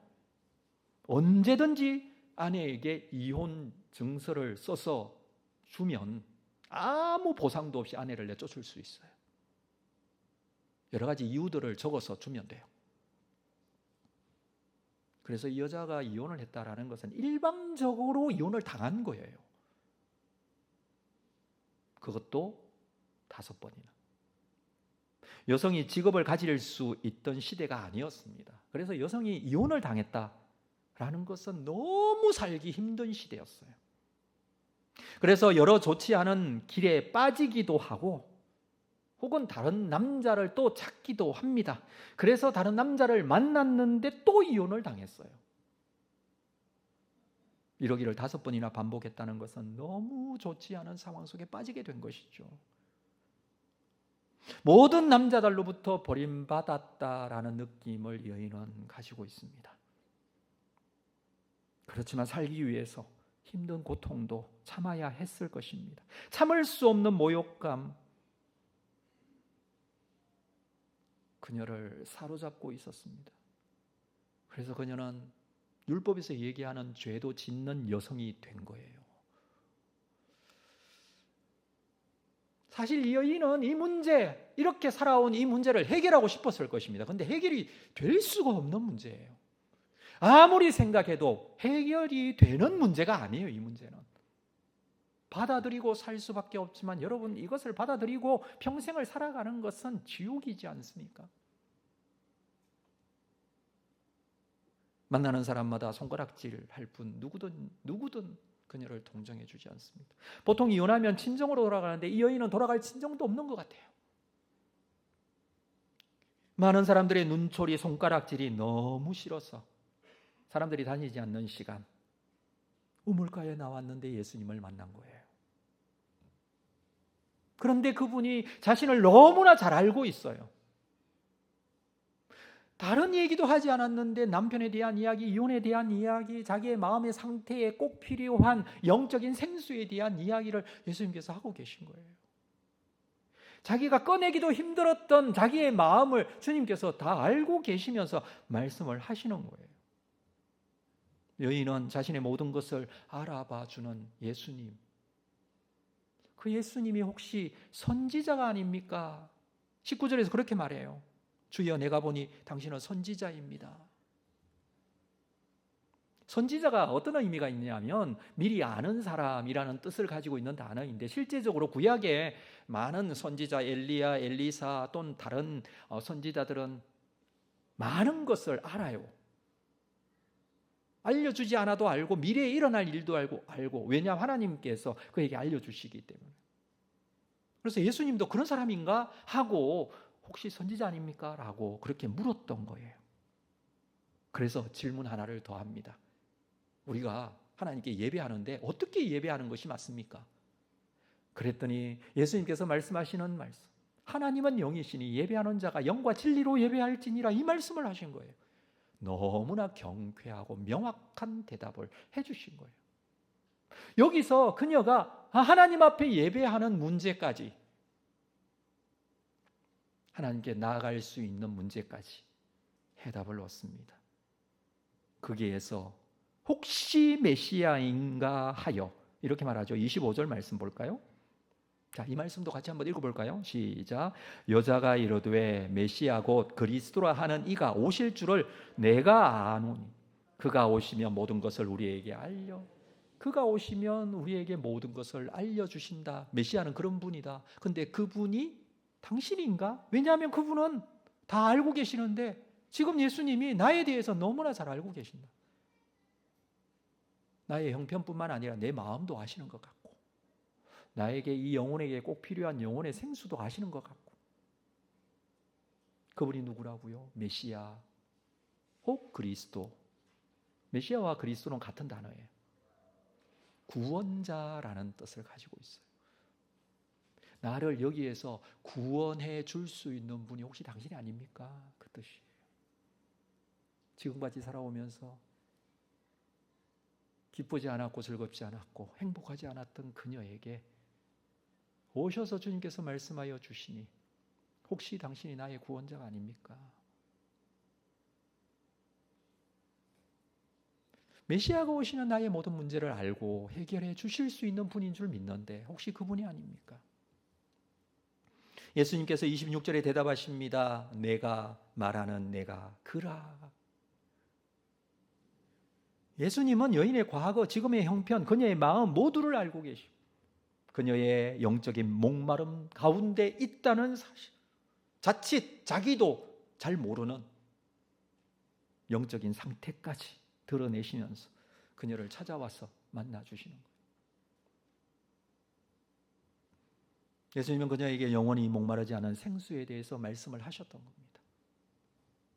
C: 언제든지 아내에게 이혼 증서를 써서 주면 아무 보상도 없이 아내를 내쫓을 수 있어요. 여러 가지 이유들을 적어서 주면 돼요. 그래서 이 여자가 이혼을 했다라는 것은 일방적으로 이혼을 당한 거예요. 그것도 5번이나. 여성이 직업을 가질 수 있던 시대가 아니었습니다. 그래서 여성이 이혼을 당했다라는 것은 너무 살기 힘든 시대였어요. 그래서 여러 좋지 않은 길에 빠지기도 하고, 혹은 다른 남자를 또 찾기도 합니다. 그래서 다른 남자를 만났는데 또 이혼을 당했어요. 이러기를 5번이나 반복했다는 것은 너무 좋지 않은 상황 속에 빠지게 된 것이죠. 모든 남자들로부터 버림받았다라는 느낌을 여인은 가지고 있습니다. 그렇지만 살기 위해서 힘든 고통도 참아야 했을 것입니다. 참을 수 없는 모욕감, 그녀를 사로잡고 있었습니다. 그래서 그녀는 율법에서 얘기하는 죄도 짓는 여성이 된 거예요. 사실 이 여인은 이 문제, 이렇게 살아온 이 문제를 해결하고 싶었을 것입니다. 그런데 해결이 될 수가 없는 문제예요. 아무리 생각해도 해결이 되는 문제가 아니에요. 이 문제는 받아들이고 살 수밖에 없지만, 여러분 이것을 받아들이고 평생을 살아가는 것은 지옥이지 않습니까? 만나는 사람마다 손가락질 할 뿐 누구든 그녀를 동정해 주지 않습니다. 보통 이혼하면 친정으로 돌아가는데 이 여인은 돌아갈 친정도 없는 것 같아요. 많은 사람들의 눈초리, 손가락질이 너무 싫어서 사람들이 다니지 않는 시간 우물가에 나왔는데 예수님을 만난 거예요. 그런데 그분이 자신을 너무나 잘 알고 있어요. 다른 얘기도 하지 않았는데 남편에 대한 이야기, 이혼에 대한 이야기, 자기의 마음의 상태에 꼭 필요한 영적인 생수에 대한 이야기를 예수님께서 하고 계신 거예요. 자기가 꺼내기도 힘들었던 자기의 마음을 주님께서 다 알고 계시면서 말씀을 하시는 거예요. 여인은 자신의 모든 것을 알아봐 주는 예수님, 그 예수님이 혹시 선지자가 아닙니까? 19절에서 그렇게 말해요. 주여, 내가 보니 당신은 선지자입니다. 선지자가 어떤 의미가 있냐면 미리 아는 사람이라는 뜻을 가지고 있는 단어인데, 실제적으로 구약에 많은 선지자, 엘리야, 엘리사 또는 다른 선지자들은 많은 것을 알아요. 알려주지 않아도 알고, 미래에 일어날 일도 알고. 왜냐하면 하나님께서 그에게 알려주시기 때문에. 그래서 예수님도 그런 사람인가 하고 혹시 선지자 아닙니까? 라고 그렇게 물었던 거예요. 그래서 질문 하나를 더 합니다. 우리가 하나님께 예배하는데 어떻게 예배하는 것이 맞습니까? 그랬더니 예수님께서 말씀하시는 말씀, 하나님은 영이시니 예배하는 자가 영과 진리로 예배할지니라, 이 말씀을 하신 거예요. 너무나 경쾌하고 명확한 대답을 해주신 거예요. 여기서 그녀가 하나님 앞에 예배하는 문제까지, 하나님께 나아갈 수 있는 문제까지 해답을 얻습니다. 거기에서 혹시 메시아인가 하여 이렇게 말하죠. 25절 말씀 볼까요? 자, 이 말씀도 같이 한번 읽어볼까요? 시작. 여자가 이르되 메시아 곧 그리스도라 하는 이가 오실 줄을 내가 아노니 그가 오시면 모든 것을 우리에게 그가 오시면 우리에게 모든 것을 알려주신다. 메시아는 그런 분이다. 근데 그분이 당신인가? 왜냐하면 그분은 다 알고 계시는데 지금 예수님이 나에 대해서 너무나 잘 알고 계신다. 나의 형편뿐만 아니라 내 마음도 아시는 것 같고 나에게 이 영혼에게 꼭 필요한 영혼의 생수도 아시는 것 같고 그분이 누구라고요? 메시아 혹 그리스도. 메시아와 그리스도는 같은 단어예요. 구원자라는 뜻을 가지고 있어요. 나를 여기에서 구원해 줄 수 있는 분이 혹시 당신이 아닙니까? 그 뜻이에요. 지금까지 살아오면서 기쁘지 않았고 즐겁지 않았고 행복하지 않았던 그녀에게 오셔서 주님께서 말씀하여 주시니 혹시 당신이 나의 구원자가 아닙니까? 메시아가 오시는 나의 모든 문제를 알고 해결해 주실 수 있는 분인 줄 믿는데 혹시 그분이 아닙니까? 예수님께서 26절에 대답하십니다. 내가 말하는 내가 그라. 예수님은 여인의 과거, 지금의 형편, 그녀의 마음 모두를 알고 계십니다. 그녀의 영적인 목마름 가운데 있다는 사실, 자칫 자기도 잘 모르는 영적인 상태까지 드러내시면서 그녀를 찾아와서 만나주시는 거예요. 예수님은 그녀에게 영원히 목마르지 않은 생수에 대해서 말씀을 하셨던 겁니다.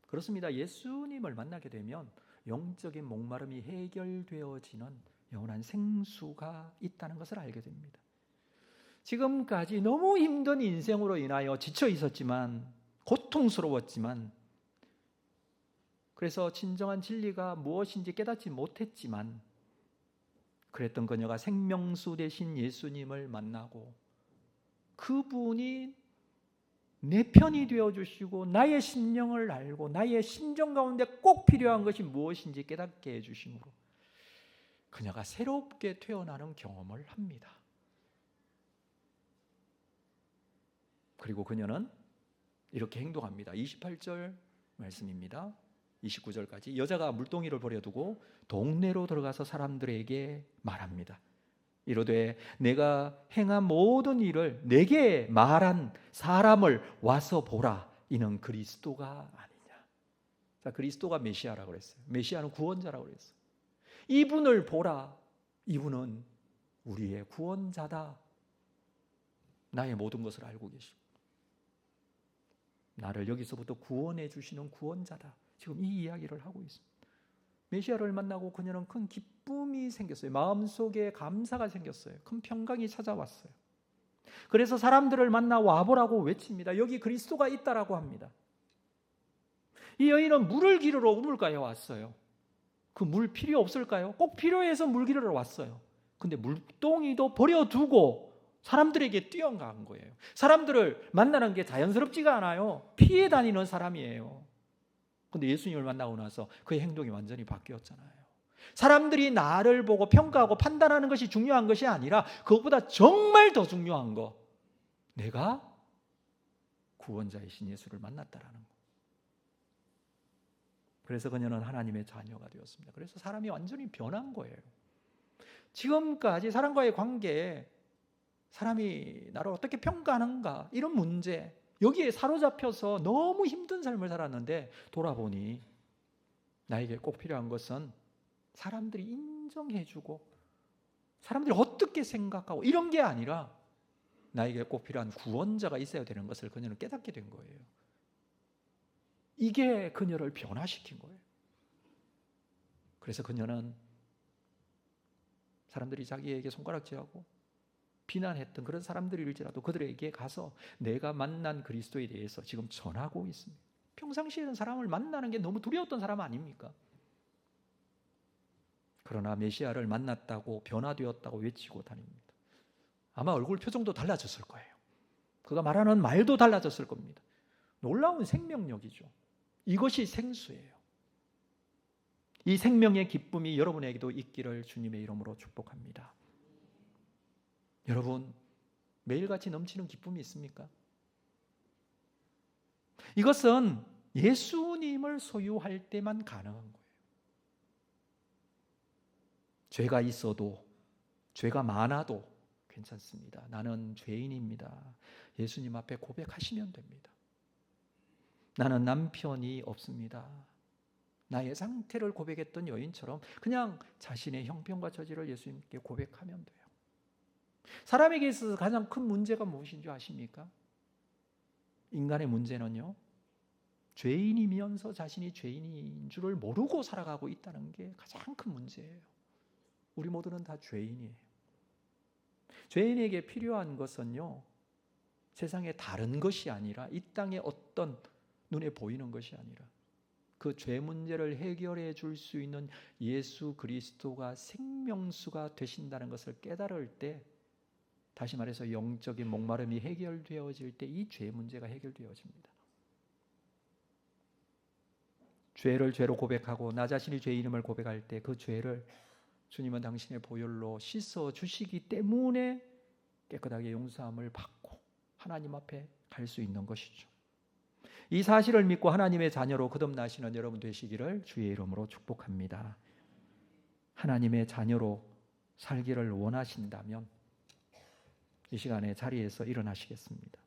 C: 그렇습니다. 예수님을 만나게 되면 영적인 목마름이 해결되어지는 영원한 생수가 있다는 것을 알게 됩니다. 지금까지 너무 힘든 인생으로 인하여 지쳐 있었지만 고통스러웠지만 그래서 진정한 진리가 무엇인지 깨닫지 못했지만 그랬던 그녀가 생명수 되신 예수님을 만나고 그분이 내 편이 되어주시고 나의 심령을 알고 나의 심정 가운데 꼭 필요한 것이 무엇인지 깨닫게 해주심으로 그녀가 새롭게 태어나는 경험을 합니다. 그리고 그녀는 이렇게 행동합니다. 28절 말씀입니다. 29절까지 여자가 물동이를 버려두고 동네로 들어가서 사람들에게 말합니다. 이르되 내가 행한 모든 일을 내게 말한 사람을 와서 보라. 이는 그리스도가 아니냐. 자, 그리스도가 메시아라고 그랬어요. 메시아는 구원자라고 그랬어요. 이분을 보라. 이분은 우리의 구원자다. 나의 모든 것을 알고 계십니다. 나를 여기서부터 구원해 주시는 구원자다. 지금 이 이야기를 하고 있습니다. 메시아를 만나고 그녀는 큰 기쁨이 생겼어요. 마음속에 감사가 생겼어요. 큰 평강이 찾아왔어요. 그래서 사람들을 만나 와보라고 외칩니다. 여기 그리스도가 있다라고 합니다. 이 여인은 물을 기르러 우물가에 왔어요. 그 물 필요 없을까요? 꼭 필요해서 물 기르러 왔어요. 근데 물동이도 버려두고 사람들에게 뛰어간 거예요. 사람들을 만나는 게 자연스럽지가 않아요. 피해 다니는 사람이에요. 근데 예수님을 만나고 나서 그의 행동이 완전히 바뀌었잖아요. 사람들이 나를 보고 평가하고 판단하는 것이 중요한 것이 아니라 그것보다 정말 더 중요한 거, 내가 구원자이신 예수를 만났다라는 거. 그래서 그녀는 하나님의 자녀가 되었습니다. 그래서 사람이 완전히 변한 거예요. 지금까지 사람과의 관계에 사람이 나를 어떻게 평가하는가 이런 문제, 여기에 사로잡혀서 너무 힘든 삶을 살았는데 돌아보니 나에게 꼭 필요한 것은 사람들이 인정해주고 사람들이 어떻게 생각하고 이런 게 아니라 나에게 꼭 필요한 구원자가 있어야 되는 것을 그녀는 깨닫게 된 거예요. 이게 그녀를 변화시킨 거예요. 그래서 그녀는 사람들이 자기에게 손가락질하고 비난했던 그런 사람들일지라도 그들에게 가서 내가 만난 그리스도에 대해서 지금 전하고 있습니다. 평상시에는 사람을 만나는 게 너무 두려웠던 사람 아닙니까? 그러나 메시아를 만났다고 변화되었다고 외치고 다닙니다. 아마 얼굴 표정도 달라졌을 거예요. 그가 말하는 말도 달라졌을 겁니다. 놀라운 생명력이죠. 이것이 생수예요. 이 생명의 기쁨이 여러분에게도 있기를 주님의 이름으로 축복합니다. 여러분, 매일같이 넘치는 기쁨이 있습니까? 이것은 예수님을 소유할 때만 가능한 거예요. 죄가 있어도, 죄가 많아도 괜찮습니다. 나는 죄인입니다. 예수님 앞에 고백하시면 됩니다. 나는 남편이 없습니다. 나의 상태를 고백했던 여인처럼 그냥 자신의 형편과 처지를 예수님께 고백하면 돼요. 사람에게 있어서 가장 큰 문제가 무엇인 줄 아십니까? 인간의 문제는요, 죄인이면서 자신이 죄인인 줄을 모르고 살아가고 있다는 게 가장 큰 문제예요. 우리 모두는 다 죄인이에요. 죄인에게 필요한 것은요, 세상에 다른 것이 아니라, 이 땅의 어떤 눈에 보이는 것이 아니라 그 죄 문제를 해결해 줄 수 있는 예수 그리스도가 생명수가 되신다는 것을 깨달을 때, 다시 말해서 영적인 목마름이 해결되어질 때 이 죄 문제가 해결되어집니다. 죄를 죄로 고백하고 나 자신이 죄인임을 고백할 때 그 죄를 주님은 당신의 보혈로 씻어 주시기 때문에 깨끗하게 용서함을 받고 하나님 앞에 갈 수 있는 것이죠. 이 사실을 믿고 하나님의 자녀로 거듭나시는 여러분 되시기를 주의 이름으로 축복합니다. 하나님의 자녀로 살기를 원하신다면 이 시간에 자리에서 일어나시겠습니다.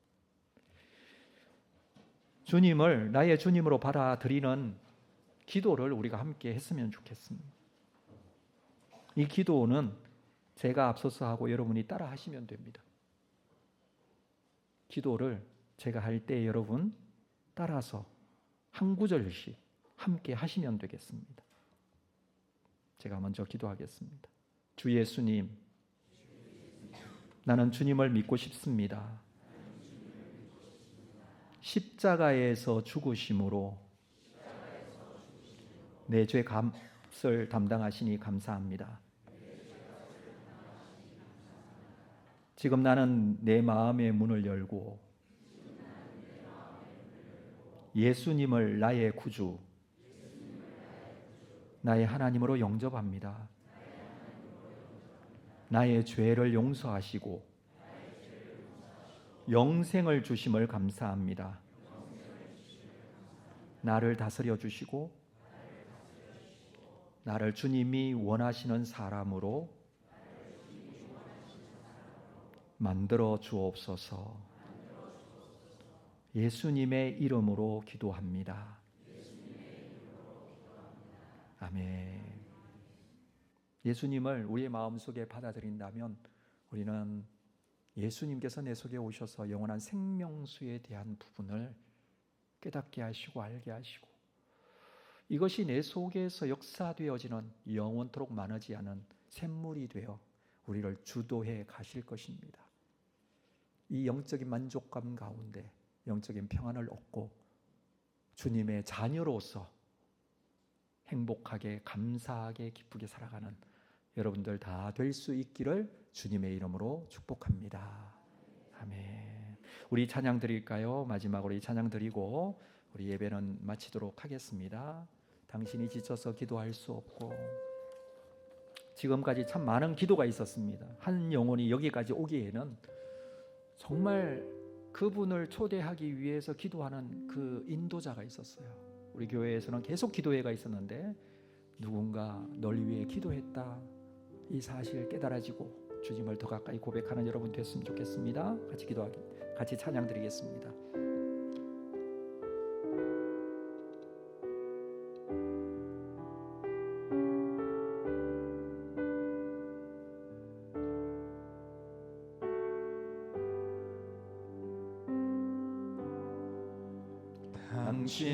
C: 주님을 나의 주님으로 받아들이는 기도를 우리가 함께 했으면 좋겠습니다. 이 기도는 제가 앞서서 하고 여러분이 따라 하시면 됩니다. 기도를 제가 할 때 여러분 따라서 한 구절씩 함께 하시면 되겠습니다. 제가 먼저 기도하겠습니다. 주 예수님, 나는 주님을 믿고 싶습니다. 십자가에서 죽으심으로 내 죄 값을 담당하시니 감사합니다. 지금 나는 내 마음의 문을 열고 예수님을 나의 구주, 나의 하나님으로 영접합니다. 나의 죄를 용서하시고 영생을 주심을 감사합니다. 나를 다스려 주시고 나를 주님이 원하시는 사람으로 만들어 주옵소서. 예수님의 이름으로 기도합니다. 아멘. 예수님을 우리의 마음속에 받아들인다면 우리는 예수님께서 내 속에 오셔서 영원한 생명수에 대한 부분을 깨닫게 하시고 알게 하시고 이것이 내 속에서 역사되어지는 영원토록 마르지 않은 샘물이 되어 우리를 주도해 가실 것입니다. 이 영적인 만족감 가운데 영적인 평안을 얻고 주님의 자녀로서 행복하게 감사하게 기쁘게 살아가는 여러분들 다 될 수 있기를 주님의 이름으로 축복합니다. 아멘. 우리 찬양 드릴까요? 마지막으로 이 찬양 드리고 우리 예배는 마치도록 하겠습니다. 당신이 지쳐서 기도할 수 없고 지금까지 참 많은 기도가 있었습니다. 한 영혼이 여기까지 오기에는 정말 그분을 초대하기 위해서 기도하는 그 인도자가 있었어요. 우리 교회에서는 계속 기도회가 있었는데 누군가 널 위해 기도했다 이 사실 깨달아지고 주님을 더 가까이 고백하는 여러분 됐으면 좋겠습니다. 같이 찬양 드리겠습니다.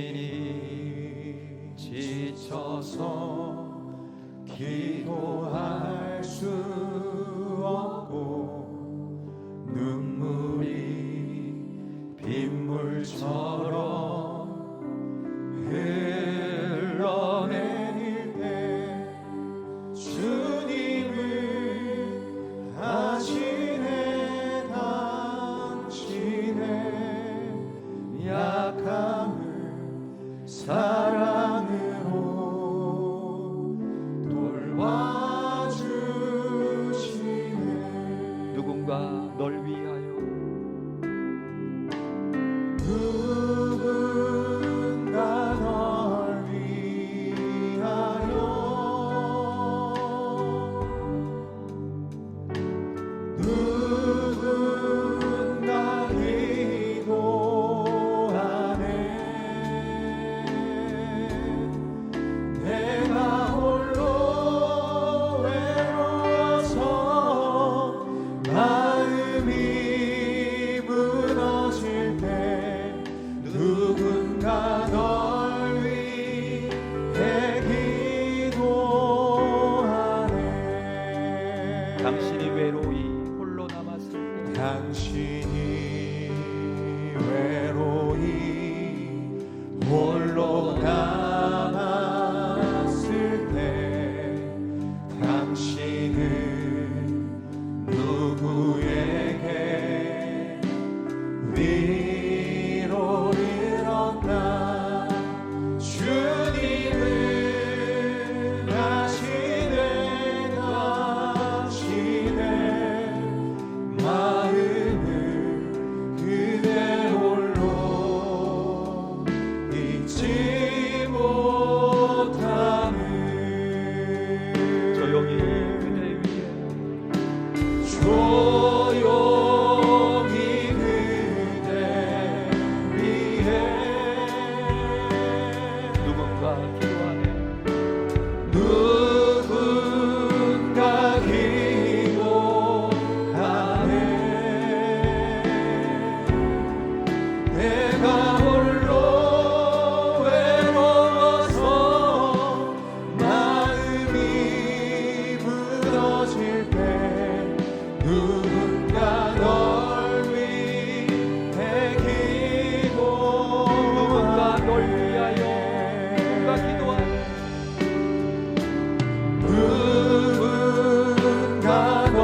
A: 당신이 지쳐서 기도할 수 없고 눈물이 빗물처럼 흘러내릴 때 주님을 아시네. 당신의 약함을
C: 당신이 외로이 홀로 남았을 때
A: 당신이 외로이 홀로 남았을 때 당신은 누구에게 위로를 얻나 주님은 아시네 당신의 마음을 그대 홀로 잊지 못함을
C: 조용히 그대 위에
A: 조용히 그대 위에
C: 누군가 기도하네
A: 누군가 기도하네 내가 홀로 외로워서 마음이 무너질 때 누군가 널 위해
C: 누군가 널 위하여 누군가
A: 기도하네
C: 기도하네
A: 누군가 널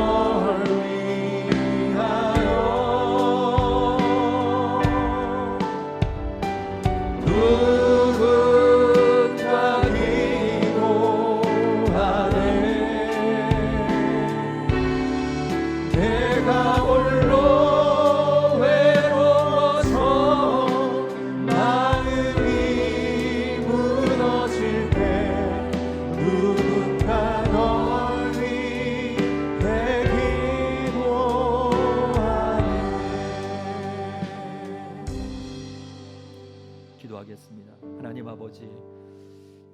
A: 위하여 누군가 기도하네 내가 홀로 외로워서 마음이 무너질 때 누군가 널 위해 기도하네.
C: 기도하겠습니다. 하나님 아버지,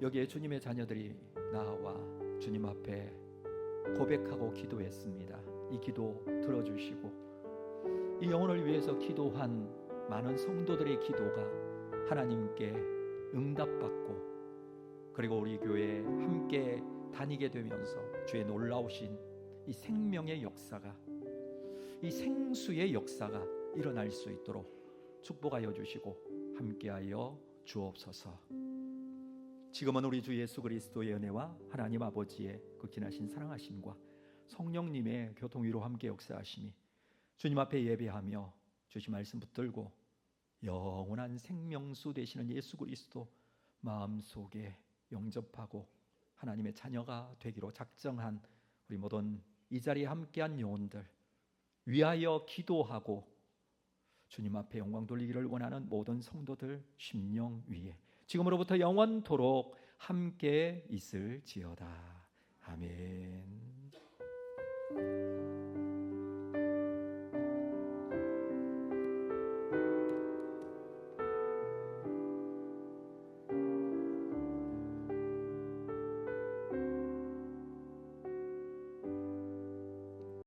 C: 여기에 주님의 자녀들이 나와 주님 앞에 고백하고 기도했습니다. 이 기도 들어주시고 이 영혼을 위해서 기도한 많은 성도들의 기도가 하나님께 응답받고 그리고 우리 교회에 함께 다니게 되면서 주의 놀라우신 이 생명의 역사가, 이 생수의 역사가 일어날 수 있도록 축복하여 주시고 함께하여 주옵소서. 지금은 우리 주 예수 그리스도의 은혜와 하나님 아버지의 극진하신 사랑하심과 성령님의 교통위로 함께 역사하심이 주님 앞에 예배하며 주신 말씀 붙들고 영원한 생명수 되시는 예수 그리스도 마음속에 영접하고 하나님의 자녀가 되기로 작정한 우리 모든 이 자리에 함께한 영혼들 위하여 기도하고 주님 앞에 영광 돌리기를 원하는 모든 성도들 심령 위에 지금으로부터 영원토록 함께 있을지어다. 아멘.